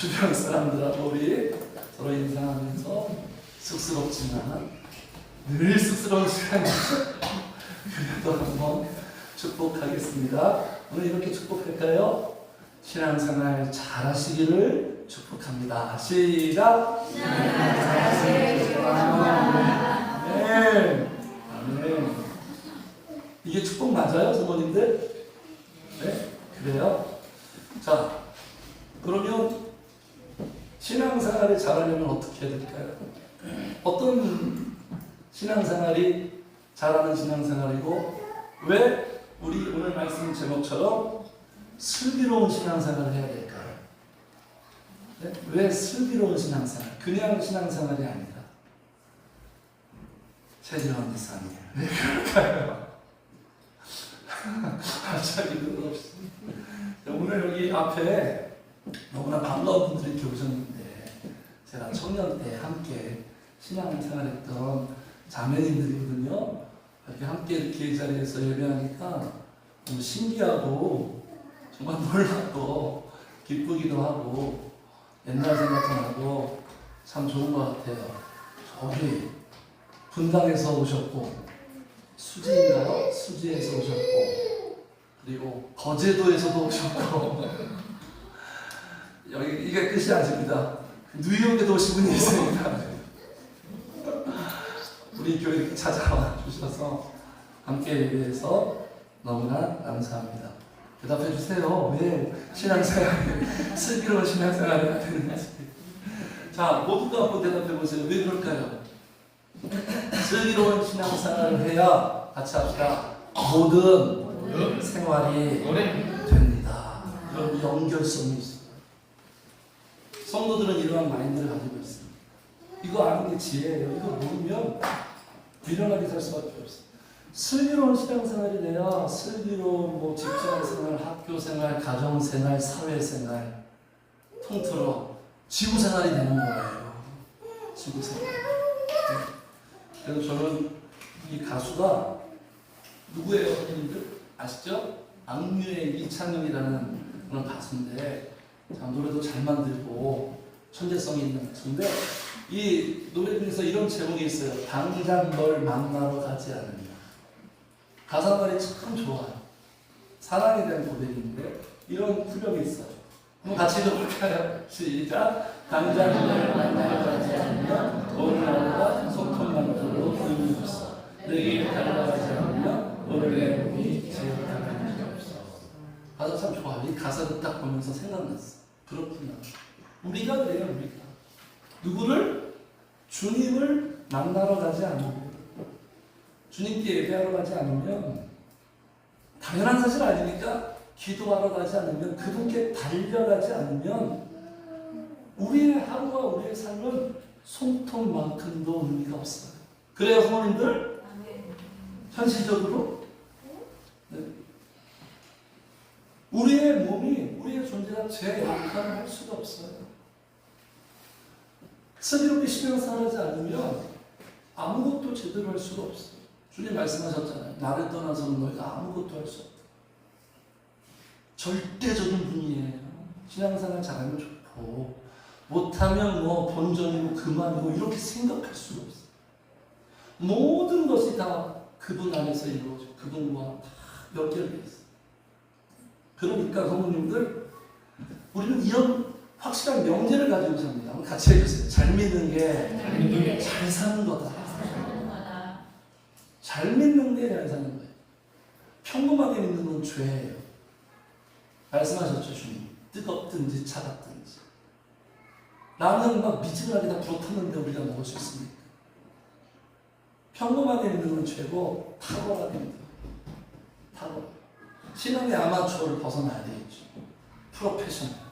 주변 사람들하고 우리 서로 인사하면서 쑥스럽지만 늘 쑥스러운 시간이죠. 그래도 한번 축복하겠습니다. 오늘 이렇게 축복할까요? 신앙생활 잘 하시기를 축복합니다. 시작! 신앙생활 잘 하시기를 축복합니다. 아멘. 아멘. 이게 축복 맞아요, 부모님들? 네? 그래요? 자, 그러면 신앙생활을 잘하려면 어떻게 해야 될까요? 어떤 신앙생활이 잘하는 신앙생활이고 왜 우리 오늘 말씀 제목처럼 슬기로운 신앙생활을 해야 될까요? 네? 왜 슬기로운 신앙생활? 그냥 신앙생활이 아니다. 최지원 목사님 왜 그럴까요? 갑자기 그러없이 오늘 여기 앞에 너무나 반가운 분들이 이렇게 오셨는데 제가 청년 때 함께 신앙생활했던 자매님들이거든요. 이렇게 함께 이렇게 이 자리에서 예배하니까 너무 신기하고 정말 놀랍고 기쁘기도 하고 옛날 생각도 나고 참 좋은 것 같아요. 저기 분당에서 오셨고 수지인가요? 수지에서 오셨고 그리고 거제도에서도 오셨고 여기 이게 끝이 아닙니다. 뉴욕에도 오신 분이 있습니다. 우리 교회 이렇게 찾아와 주셔서 함께 예배해서 너무나 감사합니다. 대답해 주세요. 왜 신앙생활, 슬기로운 신앙생활을 해야 되는지. 자, 모두가 한번 대답해 보세요. 왜 그럴까요? 슬기로운 신앙생활을 해야 같이 합시다. 모든 생활이 됩니다. 이런 연결성이 있어요. 성도들은 이러한 마인드를 가지고 있습니다. 이거 아는 게 지혜예요. 이거 모르면 미련하게 살 수밖에 없어요. 슬기로운 신앙생활이 돼야 슬기로운 뭐 직장생활, 학교생활, 가정생활, 사회생활 통틀어 지구생활이 되는 거예요. 지구생활. 그래서 저는 이 가수가 누구예요, 선생님들? 아시죠? 악뮤의 이찬영이라는 그런 가수인데 참 노래도 잘 만들고 천재성이 있는 가수인데 이 노래 중에서 이런 제목이 있어요. 당장 널 만나러 가지 않으면. 가사말이 참 좋아요. 사랑에 대한 고백인데 이런 구력이 있어요. 한번 같이 읽어볼까요? 시작. 당장 널 만나러 가지 않으면 오늘 하루가 소통만으로 의미 없어. 내게 달려가지 않으면 오늘 내 몸이 지옥하는 게 없어. 가사 참 좋아요. 이 가사를 딱 보면서 생각났어. 그렇구나. 우리가 그래요, 우리가. 누구를? 주님을 만나러 가지 않으면, 주님께 예배하러 가지 않으면, 당연한 사실 아닙니까? 기도하러 가지 않으면, 그분께 달려가지 않으면, 우리의 하루와 우리의 삶은 손톱만큼도 의미가 없어요. 그래요, 부모님들? 현실적으로? 네. 우리의 몸이, 우리의 존재가 제 역할을 할 수가 없어요. 슬기롭게 신앙생활하지 않으면 아무것도 제대로 할 수가 없어요. 주님 말씀하셨잖아요. 나를 떠나서는 너희가 아무것도 할 수 없다. 절대적인 분이에요. 신앙생활 잘하면 좋고 못하면 뭐 본전이고 그만이고 이렇게 생각할 수가 없어요. 모든 것이 다 그분 안에서 이루어져 그분과 다 연결되어 있어요. 그러니까 성도님들 우리는 이런 확실한 명제를 가지고 삽니다. 한번 같이 해주세요. 잘 믿는 게 잘 사는 거다. 잘 믿는 게 잘 사는 거예요. 평범하게 믿는 건 죄예요. 말씀하셨죠, 주님. 뜨겁든지 차갑든지. 나는 막 미지근하게 다 불어탔는데 우리가 먹을 수 있습니까? 평범하게 믿는 건 죄고 탁월하게 믿는 거예요. 탁월. 신앙의 아마추어를 벗어나야 되겠죠. 프로페셔널.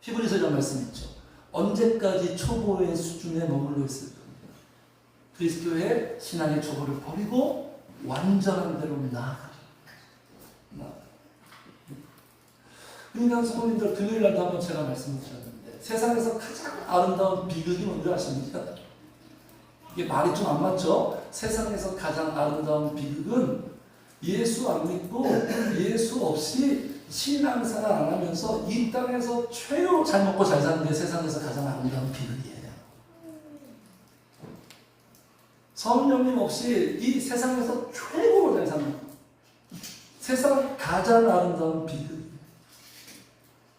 히브리서 이런 말씀 있죠. 언제까지 초보의 수준에 머물러 있을 겁니다. 그리스도의 신앙의 초보를 버리고 완전한 대로 나아가라. 그러니까 성도님들 금요일 날도 한번 제가 말씀을 드렸는데 세상에서 가장 아름다운 비극이 뭔지 아십니까? 이게 말이 좀 안 맞죠? 세상에서 가장 아름다운 비극은 예수 안 믿고 예수 없이 신앙생활 안 하면서 이 땅에서 최고로 잘 먹고 잘 사는 게 세상에서 가장 아름다운 비극이에요. 성령님 없이 이 세상에서 최고로 잘 사는 것, 세상 가장 아름다운 비극.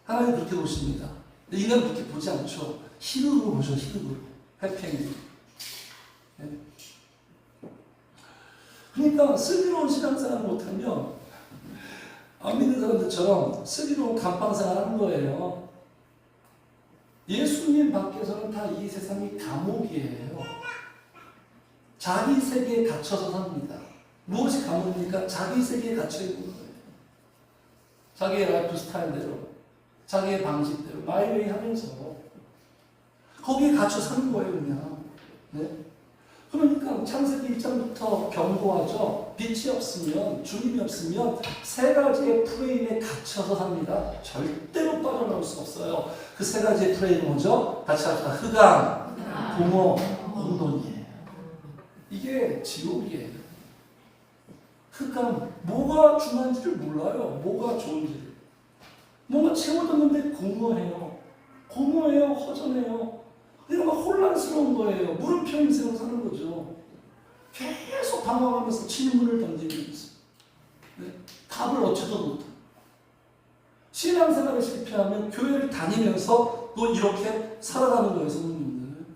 하나님 그렇게 보십니다. 인간 그렇게 보지 않죠. 희극으로 보죠. 희극으로. 해피엔딩. 네. 그러니까 슬기로운 신앙생활을 못하면 안 믿는 사람들처럼 슬기로운 감방생활 하는 거예요. 예수님 밖에서는 다 이 세상이 감옥이에요. 자기 세계에 갇혀서 삽니다. 무엇이 감옥입니까? 자기 세계에 갇혀 있는 거예요. 자기의 라이프 스타일대로, 자기의 방식대로, 마이웨이 하면서 거기에 갇혀 사는 거예요, 그냥. 네? 그러니까 창세기 1장부터 경고하죠. 빛이 없으면, 주님이 없으면 세 가지의 프레임에 갇혀서 삽니다. 절대로 빠져나올 수 없어요. 그 세 가지의 프레임은 뭐죠? 같이 합시다. 흑암, 공허, 혼돈이에요. 이게 지옥이에요. 흑암, 뭐가 중요한지를 몰라요. 뭐가 좋은지를. 뭔가 채워졌는데 공허해요. 공허해요. 허전해요. 그러니까 막 혼란스러운 거예요. 물음표 인생을 사는 거죠. 계속 방황하면서 질문을 던지면서 네? 답을 얻지도 못하고 신앙생활에 실패하면 교회를 다니면서 또 이렇게 살아가는 거예요. 성도님들.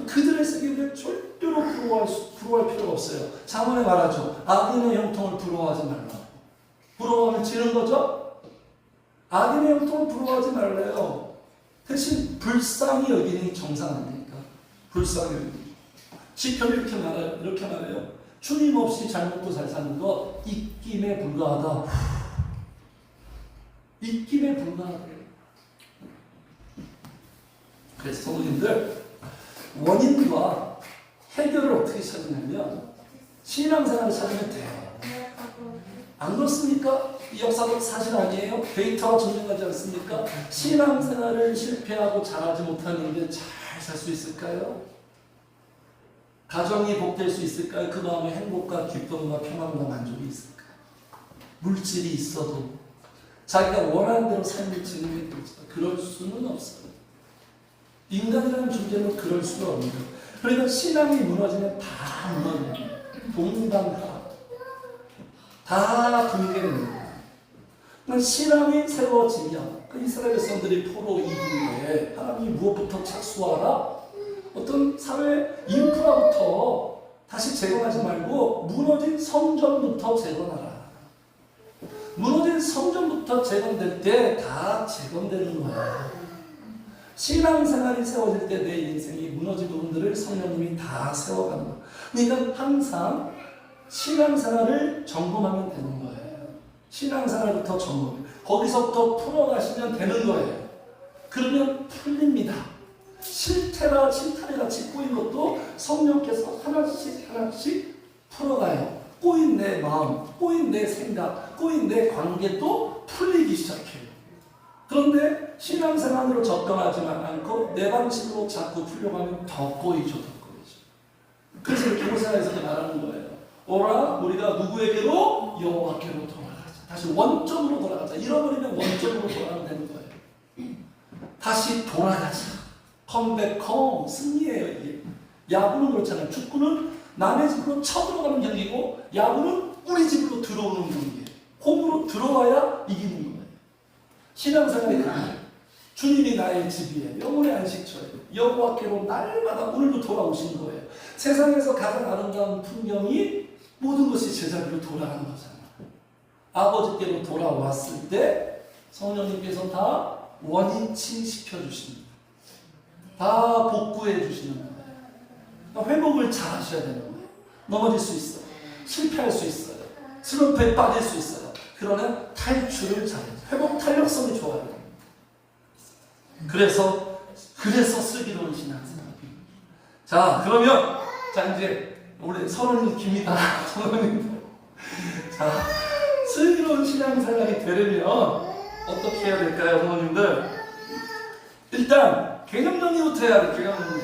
그들의 세계를 절대로 부러워할 필요가 없어요. 잠언에 말하죠. 악인의 형통을 부러워하지 말라. 부러워하면 지는 거죠? 악인의 형통을 부러워하지 말래요. 대신 불쌍히 여기는 정상 아닙니까? 불쌍히 여기는. 시편이 이렇게 말해요. 주님 없이 잘 먹고 잘 사는 거 입김에 불과하다. 입김에 불과하다. 그래서 성도님들 원인과 해결을 어떻게 찾느냐면 신앙생활을 찾으면 돼요. 안 그렇습니까? 이 역사도 사실 아니에요? 데이터가 증명하지 않습니까? 신앙생활을 실패하고 잘하지 못하는데 잘 살 수 있을까요? 가정이 복될 수 있을까요? 그 마음에 행복과 기쁨과 평안과 만족이 있을까요? 물질이 있어도 자기가 원하는 대로 삶을 진행해 될지도 그럴 수는 없어요. 인간이라는 존재는 그럴 수가 없는 거예요. 그러니까 신앙이 무너지면 다 무너져요. 동방하 다 붕괴됩니다. 신앙이 세워지면 그 이스라엘 백성들이 포로 이후에 하나님이 무엇부터 착수하라? 어떤 사회 인프라부터 다시 재건하지 말고 무너진 성전부터 재건하라. 무너진 성전부터 재건될 때 다 재건되는 거예요. 신앙생활이 세워질 때 내 인생이 무너진 부분들을 성령님이 다 세워가는 거예요. 그러니까 항상 신앙생활을 점검하면 되는 거예요. 신앙생활부터 점검. 거기서부터 풀어가시면 되는 거예요. 그러면 풀립니다. 실타래같이 꼬인 것도 성령께서 하나씩 풀어가요. 꼬인 내 마음, 꼬인 내 생각, 꼬인 내 관계도 풀리기 시작해요. 그런데 신앙생활으로 접근하지만 않고 내 방식으로 자꾸 풀려고 하면 더 꼬이죠, 더 꼬이죠. 그래서 이렇게 호세아에서도 말하는 거예요. 오라, 우리가 누구에게로? 여호와께로 돌아가자. 다시 원점으로 돌아가자. 잃어버리면 원점으로 돌아가면 되는 거예요. 다시 돌아가자. 컴백홈, 승리예요, 이게. 야구는 그렇잖아요. 축구는 남의 집으로 쳐들어가는 경기고, 야구는 우리 집으로 들어오는 경기예요. 홈으로 들어와야 이기는 거예요. 신앙생활이 그래요. 주님이 나의 집이에요. 영혼의 안식처예요. 여호와께로 날마다 오늘도 돌아오시는 거예요. 세상에서 가장 아름다운 풍경이 모든 것이 제자리로 돌아가는 거잖아요. 아버지께로 돌아왔을 때 성령님께서 다 원위치 시켜주십니다. 다 복구해 주시는 거예요. 회복을 잘 하셔야 되는 거예요. 넘어질 수 있어요. 실패할 수 있어요. 슬럼프에 빠질 수 있어요. 그러나 탈출을 잘해요. 회복 탄력성이 좋아요. 그래서 슬기로운 신앙생활입니다. 자, 그러면 이제 우리 선언이 깁니다. 선언님. 자, 슬기로운 신앙생활이 되려면 어떻게 해야 될까요, 선생님들? 일단 개념 정리부터 해야 돼요. 개념 정리.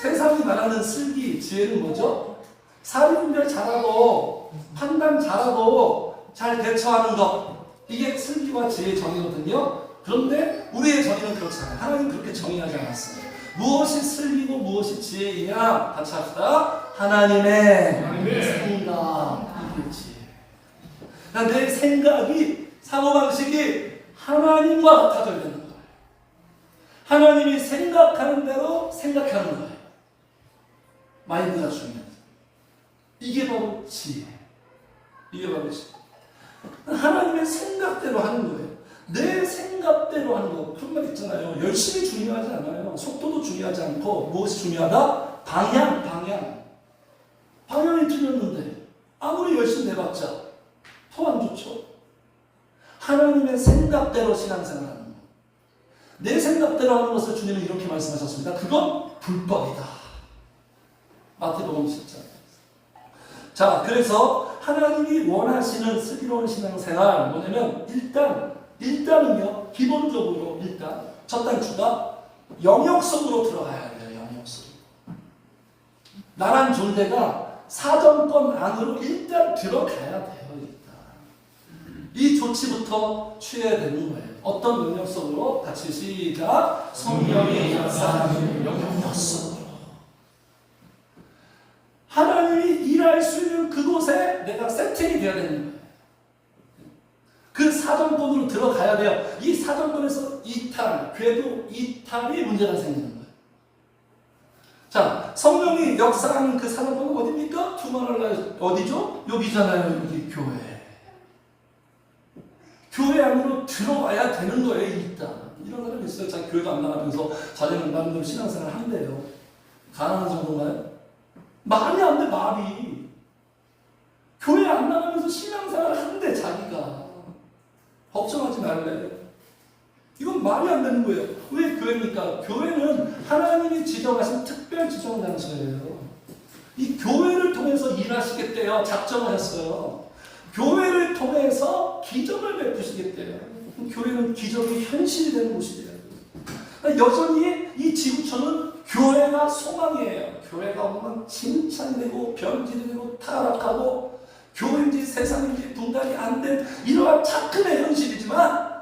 세상이 말하는 슬기, 지혜는 뭐죠? 사리 분별 잘하고 판단 잘하고 잘 대처하는 것. 이게 슬기와 지혜의 정의거든요. 그런데 우리의 정의는 그렇지 않아요. 하나님 그렇게 정의하지 않았어요. 무엇이 슬기고 무엇이 지혜이냐? 같이 합시다. 하나님의 생각. 이게 지혜. 그러니까 내 생각이, 사고방식이 하나님과 같아져야 되는 거예요. 하나님이 생각하는 대로 생각하는 거예요. 마인드가 중요해요. 이게 바로 지혜. 이게 바로 지혜. 하나님의 생각대로 하는 거예요. 내 생각대로 하는 거. 그런 말 있잖아요. 열심히 중요하지 않아요. 속도도 중요하지 않고 무엇이 중요하다? 방향. 방향이 틀렸는데 아무리 열심히 내봤자 더 안 좋죠. 하나님의 생각대로 신앙생활하는 거. 내 생각대로 하는 것을 주님은 이렇게 말씀하셨습니다. 그건 불법이다. 마태복음 10장. 자, 그래서 하나님이 원하시는 슬기로운 신앙생활 뭐냐면 일단은요, 기본적으로 일단 첫 단추가 영역 속으로 들어가야 돼요. 영역 속으로. 나란 존재가 사정권 안으로 일단 들어가야 돼요. 일단 이 조치부터 취해야 되는 거예요. 어떤 영역 속으로? 같이 시작. 성령의 역사하는 영역 속으로. 하나님이 일할 수 있는 그곳에 내가 세팅이 되어야 되는 거예요. 그 사정권으로 들어가야 돼요. 이 사정권에서 이탈, 궤도 이탈이 문제가 생기는 거예요. 자, 성령이 역사하는 그 사정권은 어디입니까? 두말할 어디죠? 여기잖아요. 여기 교회. 교회 안으로 들어와야 되는 거예요. 일단. 이런 사람이 있어요. 자기 교회도 안 나가면서 자기는 나름대로 신앙생활을 한대요. 가능한 정도인가요? 말이 안 돼, 말이. 교회 안 나가면서 신앙생활을 한대, 자기가. 걱정하지 말래. 이건 말이 안 되는 거예요. 왜 교회입니까? 교회는 하나님이 지정하신 특별 지정 장소예요. 이 교회를 통해서 일하시겠대요. 작정하셨어요. 교회를 통해서 기적을 베푸시겠대요. 교회는 기적이 현실이 되는 곳이에요. 여전히 이 지구촌은 교회가 소망이에요. 교회가 오면 칭찬이 되고 변질이 되고 타락하고 교회인지 세상인지 분간이 안 된 이러한 착근의 현실이지만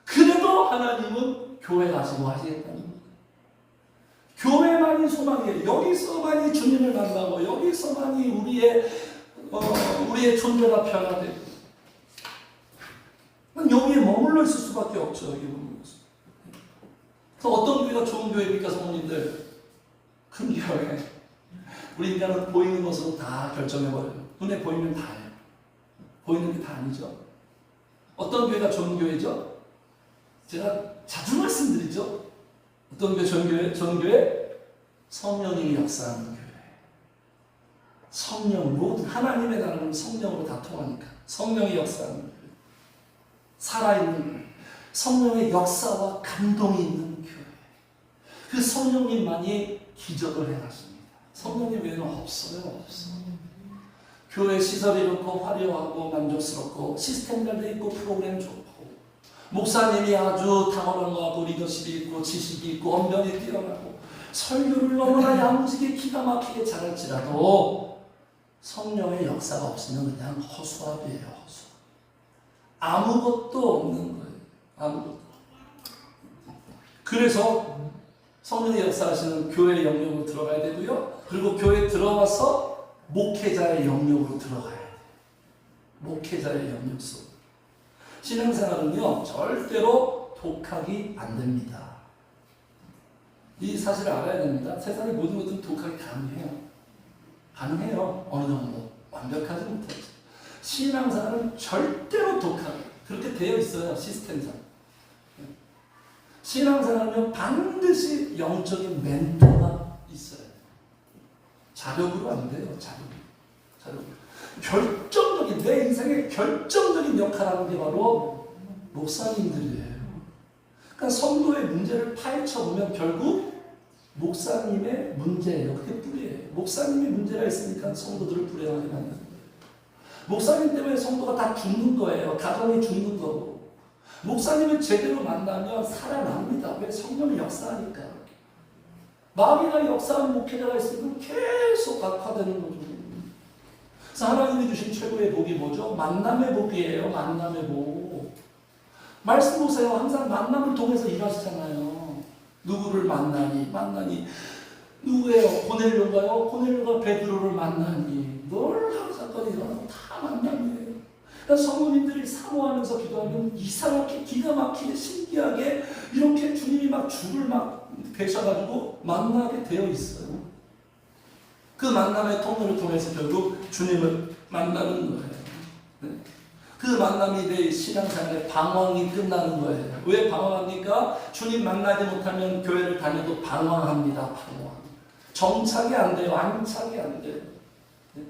그래도 하나님은 교회 가시고 하시겠다는 거예요. 교회만이 소망이에요. 여기서만이 주님을 만나고 여기서만이 우리의 존재가 변화되고 여기에 머물러 있을 수밖에 없죠. 여기 머물러 있을. 그래서 어떤 교회가 좋은 교회입니까, 성도님들? 큰 교회. 우리 인간은 보이는 것으로 다 결정해버려요. 눈에 보이면 다예요. 보이는 게 다 아니죠. 어떤 교회가 좋은 교회죠? 제가 자주 말씀드리죠. 어떤 교회 좋은 교회? 좋은 교회? 성령이 역사하는 교회. 성령, 모든 하나님의 나라는 성령으로 다 통하니까. 성령이 역사하는 교회. 살아있는 교회. 성령의 역사와 감동이 있는 교회. 그 성령님만이 기적을 행하십니다. 성령님 외에는 없어요. 교회 시설이 좋고 화려하고 만족스럽고 시스템 잘 돼 있고 프로그램 좋고 목사님이 아주 탁월한 거 하고 리더십이 있고 지식이 있고 언변이 뛰어나고 설교를 너무나 야무지게 기가 막히게 잘할지라도 성령의 역사가 없으면 그냥 허수아비예요. 허수아비. 아무것도 없는 거예요. 아무것도. 그래서 성령의 역사하시는 교회의 영역으로 들어가야 되고요. 그리고 교회에 들어와서 목회자의 영역으로 들어가야 돼요. 목회자의 영역 속. 신앙생활은요, 절대로 독학이 안 됩니다. 이 사실을 알아야 됩니다. 세상의 모든 것들은 독학이 가능해요. 가능해요. 어느 정도. 완벽하지 못하죠. 신앙생활은 절대로 독학. 그렇게 되어 있어요. 시스템상. 신앙생활은 반드시 영적인 멘토가 있어요. 자력으로 안 돼요. 자력으로. 결정적인, 내 인생의 결정적인 역할을 하는 게 바로 목사님들이에요. 그러니까 성도의 문제를 파헤쳐보면 결국 목사님의 문제예요. 그게 뿌리예요. 목사님이 문제가 있으니까 성도들을 불행하게 만드는 거예요. 목사님 때문에 성도가 다 죽는 거예요. 가정이 죽는 거고. 목사님을 제대로 만나면 살아납니다. 왜? 성령이 역사하니까. 마귀가 역사하는 목회자가 있으면 계속 악화되는 거죠. 그래서 하나님이 주신 최고의 복이 뭐죠? 만남의 복이에요. 만남의 복. 말씀 보세요. 항상 만남을 통해서 일하시잖아요. 누구를 만나니 누구예요? 고넬료가요? 고넬료가 베드로를 만나니 늘 사건이 일어나고 다 만남이에요. 그러니까 성도님들이 사모하면서 기도하면 이상하게 기가 막히게 신기하게 이렇게 주님이 막 줄을 막 계셔가지고 만나게 되어 있어요. 그 만남의 통로를 통해서 결국 주님을 만나는 거예요. 네. 그 만남이 내 신앙생활의 방황이 끝나는 거예요. 왜 방황합니까? 주님 만나지 못하면 교회를 다녀도 방황합니다. 방황. 정착이 안 돼요. 안착이 안 돼요. 네.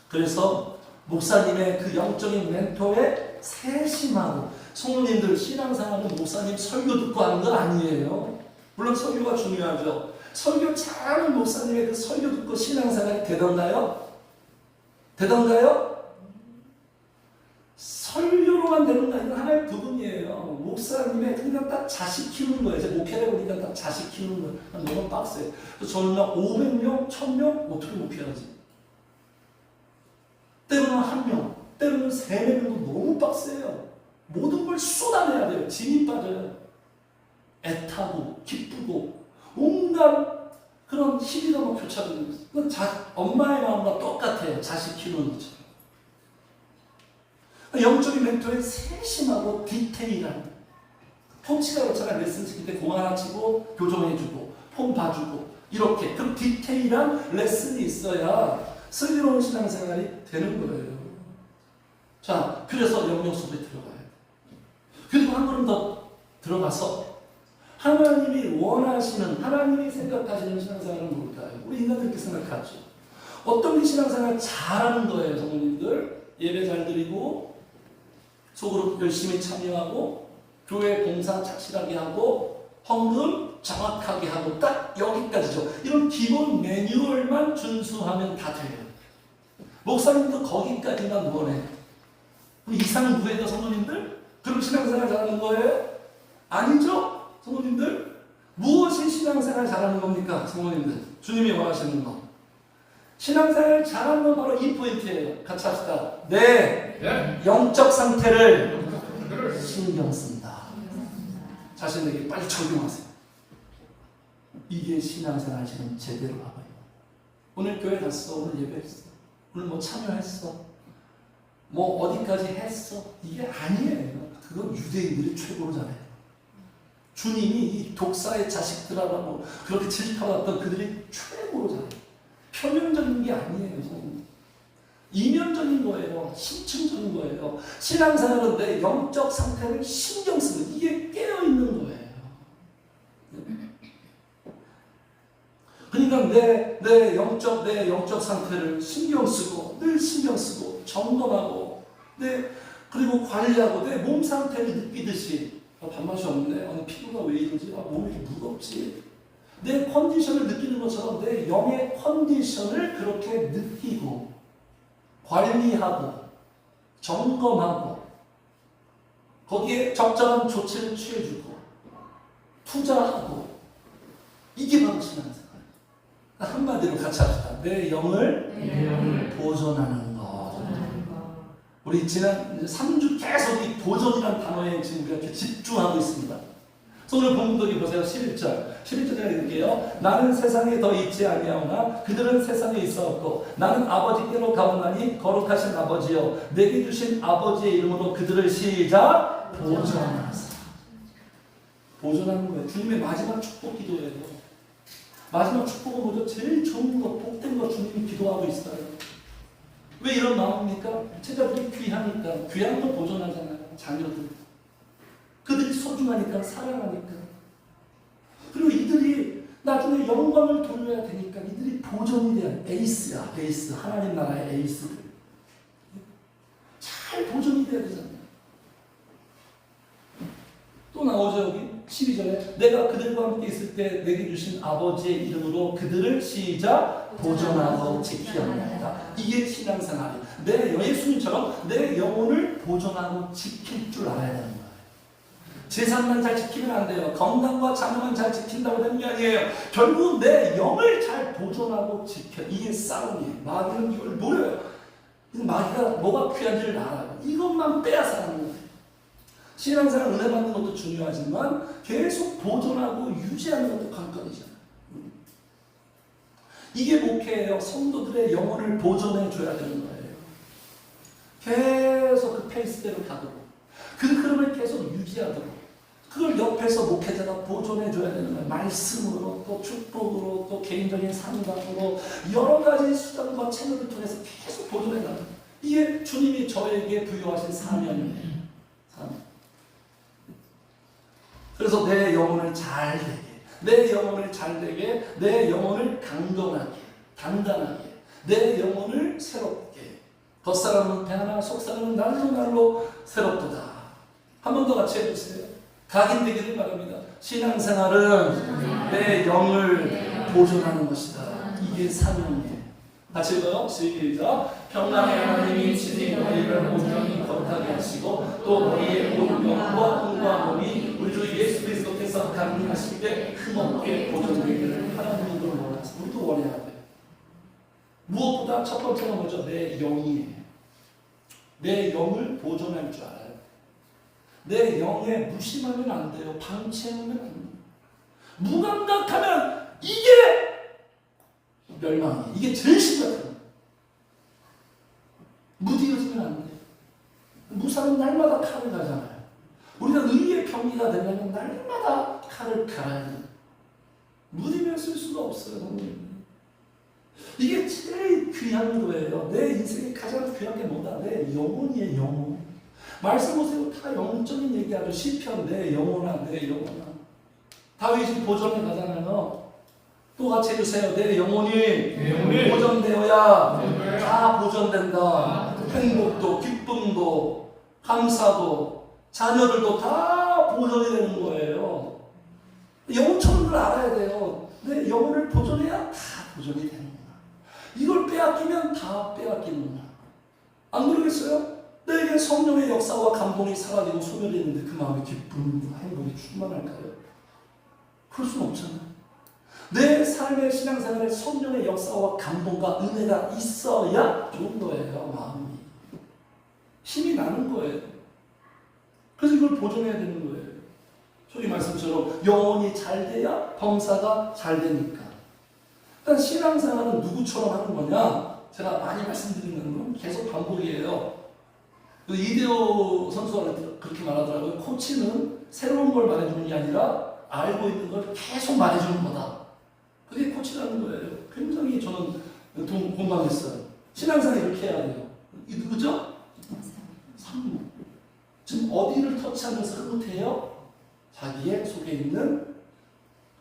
그래서 목사님의 그 영적인 멘토에 세심하고, 성도님들 신앙생활은 목사님 설교 듣고 하는 건 아니에요. 물론 설교가 중요하죠. 설교 잘하는 목사님의 그 설교 듣고 신앙생활이 되던가요? 되던가요? 설교로만 되는 거 아니라 하나의 부분이에요. 목사님의 그냥 딱 자식 키우는 거예요. 이제 목회를 보니까 딱 자식 키우는 거예요. 너무 빡세요. 저는 막 500명, 1000명 어떻게 목회하지? 때로는 1명, 때로는 3명도 너무 빡세요. 모든 걸 쏟아내야 돼요. 진이 빠져요. 애타고 기쁘고 온갖 그런 시비가 막 교차되는 거예요. 엄마의 마음과 똑같아요. 자식 키우는 것처럼. 영적인 멘토에 세심하고 디테일한, 폰치가 그렇잖아요. 레슨 시킬 때 공 하나 치고 교정해주고 폰 봐주고 이렇게 그 디테일한 레슨이 있어야 슬기로운 신앙생활이 되는 거예요. 자, 그래서 영역 속에 들어가야 돼요. 그리고 한 걸음 더 들어가서 하나님이 원하시는, 하나님이 생각하시는 신앙생활은 뭘까요? 우리 인간들 이렇게 생각하죠. 어떤 게 신앙생활 잘하는 거예요, 성도님들? 예배 잘 드리고 속으로 열심히 참여하고 교회 봉사 착실하게 하고 헌금 정확하게 하고 딱 여기까지죠. 이런 기본 매뉴얼만 준수하면 다 돼요. 목사님도 거기까지만 원해. 이상 구해요, 성도님들? 그럼 신앙생활 잘하는 거예요? 아니죠? 성도님들? 무엇이 신앙생활 잘하는 겁니까? 성도님들? 주님이 원하시는 거. 신앙생활 잘하는 건 바로 이 포인트예요. 같이 합시다. 내 영적 상태를 신경 쓴다. 자신에게 빨리 적용하세요. 이게 신앙생활 지금 제대로 봐봐요. 오늘 교회 갔어. 오늘 예배했어. 오늘 뭐 참여했어. 뭐 어디까지 했어. 이게 아니에요. 그건 유대인들이 최고로 잘해요. 주님이 이 독사의 자식들하고 그렇게 채집하았던 그들이 최고로 잘해요. 표면적인 게 아니에요. 이면적인 거예요. 심층적인 거예요. 신앙생활은 내 영적 상태를 신경 쓰는, 이게 깨어있는 거예요. 그러니까 내 영적 상태를 신경 쓰고, 늘 신경 쓰고, 점검하고, 그리고 관리하고, 내 몸 상태를 느끼듯이, 밥맛이 없네. 오늘 피부가 왜 이러지? 몸이 이렇게 무겁지? 내 컨디션을 느끼는 것처럼 내 영의 컨디션을 그렇게 느끼고, 관리하고, 점검하고, 거기에 적절한 조치를 취해주고, 투자하고, 이게 바로 신앙생활. 한마디로 같이 합시다. 내 영을 보존하는 것. 우리 지난 3주 계속 이 보존이라는 단어에 지금 이렇게 집중하고 있습니다. 오늘 본문도 보세요. 11절 제가 읽을게요. 나는 세상에 더 있지 아니하오나 그들은 세상에 있어왔고 나는 아버지께로 가오나니 거룩하신 아버지여 내게 주신 아버지의 이름으로 그들을 시작 보존하사. 보존하는 거예요. 주님의 마지막 축복 기도예요. 마지막 축복은 뭐죠? 제일 좋은 것, 복된 것 주님이 기도하고 있어요. 왜 이런 마음입니까? 제자들이 귀하니까, 귀한 걸 보존하잖아요. 자녀들. 그들이 소중하니까, 사랑하니까. 그리고 이들이 나중에 영광을 돌려야 되니까 이들이 보존이 돼야 에이스야, 에이스. 하나님 나라의 에이스들. 잘 보존이 돼야 되잖아요. 또 나오죠, 여기 12절에 내가 그들과 함께 있을 때 내게 주신 아버지의 이름으로 그들을 시작 보존하고 지키옵나이다. 이게 신앙생활이에요. 내 예수님처럼 내 영혼을 보존하고 지킬 줄 알아야 되는 거예요. 재산만 잘 지키면 안 돼요. 건강과 자녀만 잘 지킨다고 되는 게 아니에요. 결국 내 영을 잘 보존하고 지켜. 이게 싸움이에요. 마귀는 이걸 노려요. 마귀가 뭐가 귀한지를 알아요. 이것만 빼앗아가는 거예요. 신앙생활 은혜 받는 것도 중요하지만 계속 보존하고 유지하는 것도 관건이잖아요. 이게 목회예요. 성도들의 영혼을 보존해 줘야 되는 거예요. 계속 그 페이스대로 가도록, 그 흐름을 계속 유지하도록, 그걸 옆에서 목회자가 보존해 줘야 되는 거예요. 말씀으로, 또 축복으로, 또 개인적인 상담으로, 여러 가지 수단과 채널을 통해서 계속 보존해 나가는, 이게 주님이 저에게 부여하신 사명이에요. 사명. 그래서 내 영혼을 잘 되게, 내 영혼을 잘 되게, 내 영혼을 강건하게, 단단하게, 내 영혼을 새롭게, 겉사람은 배하나 속사람은 날로 날로 새롭도다. 한 번 더 같이 해주세요. 각인되기를 바랍니다. 신앙생활은 내 영을 보존하는 것이다. 이게 사명이에요. 같이 읽어요. 시작. 평강의 하나님이 친히 너희를 온전히 거룩하게 하시고 또 너희의 온 영과 몸과 몸이 우리 주 예수 그리스도께서 강림하실 때 흠없게 보존되기를 하나님이 원하시고 우리도 원해야 돼요. 무엇보다 첫 번째가 뭐죠? 내 영이에요. 내 영을 보존할 줄 알아요. 내 영에 무심하면 안 돼요. 방치하면 안 돼요. 무감각하면 이게 멸망이에요. 이게 제일 심각해요. 무디어지면 안 돼요. 무사는 날마다 칼을 가잖아요. 우리가 의의 병기가 되려면 날마다 칼을 갈아야 돼요. 무디면 쓸 수가 없어요. 이게 제일 귀한 거예요. 내 인생에 가장 귀한 게 뭐다? 내 영혼이에요. 영혼. 말씀 보세요. 다 영적인 얘기하죠. 시편 내 영혼아, 내 영혼아. 다윗이 보존해 가잖아요. 또 같이 해주세요. 내 영혼이 보존되어야 다 보존된다. 행복도, 기쁨도, 감사도, 자녀들도 다 보존이 되는 거예요. 영혼처럼 걸 알아야 돼요. 내 영혼을 보존해야 다 보존이 되는구나. 이걸 빼앗기면 다 빼앗기는구나. 안 그러겠어요? 내게 성령의 역사와 감동이 사라지고 소멸했는데 그 마음의 기쁨, 행복이 충만할까요? 그럴 수는 없잖아요. 내 삶의 신앙생활에 성령의 역사와 감동과 은혜가 있어야 좋은 거예요. 마음이 힘이 나는 거예요. 그래서 이걸 보존해야 되는 거예요. 소위 말씀처럼 영혼이 잘 돼야 범사가 잘 되니까. 일단 신앙생활은 누구처럼 하는 거냐? 제가 많이 말씀드리는 건 계속 반복이에요. 이대호 선수가 그렇게 말하더라고요. 코치는 새로운 걸 말해주는 게 아니라 알고 있는 걸 계속 말해주는 거다. 그게 코치라는 거예요. 굉장히 저는 공감했어요. 신앙생활 이렇게 해야 돼요. 이 누구죠? 상무. 지금 어디를 터치하면서 흐뭇해요? 자기의 속에 있는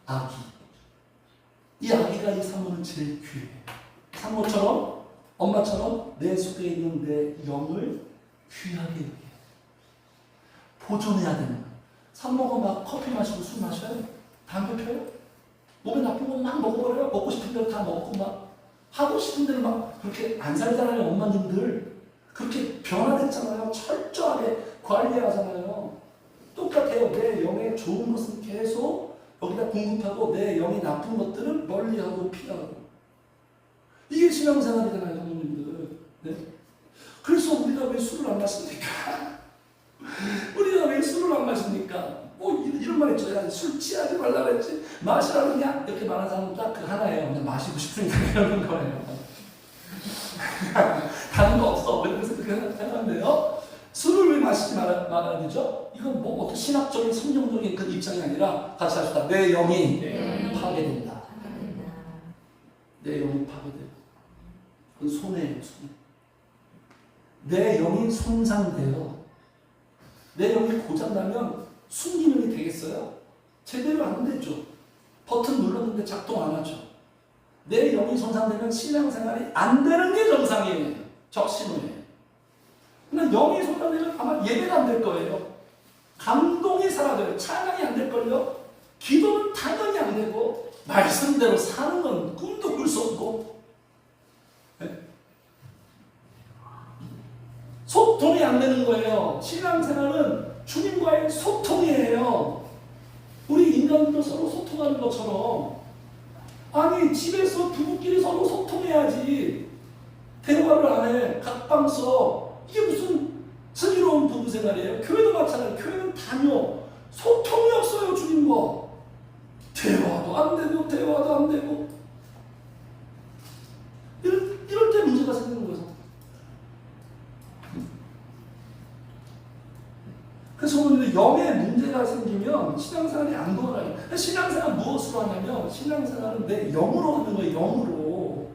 아기. 이 아기가 이 상무는 제일 귀해요. 상무처럼, 엄마처럼 내 속에 있는 내 영을 귀하게 여겨요. 보존해야 되는 거예요. 상무가 막 커피 마시고 술 마셔요? 담배 펴요? 몸에 나쁜 거 막 먹어버려요? 먹고 싶은 대로 다 먹고 막 하고 싶은 대로 막 그렇게 안 살잖아요. 엄마님들 그렇게 변화됐잖아요. 철저하게 관리하잖아요. 똑같아요. 내 영에 좋은 것은 계속 여기다 공급하고 내 영에 나쁜 것들은 멀리하고 피하고. 이게 신앙생활이잖아요. 성도님들. 네? 그래서 우리가 왜 술을 안 마십니까? 우리가 왜 술을 안 마십니까? 이런 말 있죠. 야, 술 취하지 말라 그랬지. 마시라 그러냐? 이렇게 말하는 사람은 딱 그 하나예요. 그냥 마시고 싶으니까 그러는 거예요. 다른 거 없어. 그래서 그렇게 생각하는데요. 술을 왜 마시지 말아야 되죠? 이건 뭐 어떤 신학적인 성경적인 그 입장이 아니라 같이 합시다. 내 영이 파괴된다. 내 영이 파괴돼요. 그건 손해예요. 손해. 내 영이 손상돼요. 내 영이 고장나면 순기능이 되겠어요? 제대로 안 되죠. 버튼 눌렀는데 작동 안 하죠. 내 영이 손상되면 신앙생활이 안 되는 게 정상이에요. 적신호예요. 근데 영이 손상되면 아마 예배가 안 될 거예요. 감동이 사라져요. 찬양이 안 될걸요. 기도는 당연히 안 되고 말씀대로 사는 건 꿈도 꿀 수 없고 네? 소통이 안 되는 거예요. 신앙생활은 주님과의 소통이에요. 우리 인간도 서로 소통하는 것처럼 아니 집에서 부부끼리 서로 소통해야지 대화를 안 해. 각방 써. 이게 무슨 슬기로운 부부생활이에요. 교회도 마찬가지예요. 교회는 자녀, 소통이 없어요. 주님과 대화도 안 되고 대화도 안 되고 이럴 때 문제가 생기는 거죠. 그래서 오늘 영에 문제가 생기면 신앙생활이 안 돌아가요. 신앙생활 무엇으로 하냐면 신앙생활은 내 영으로 하는 거예요.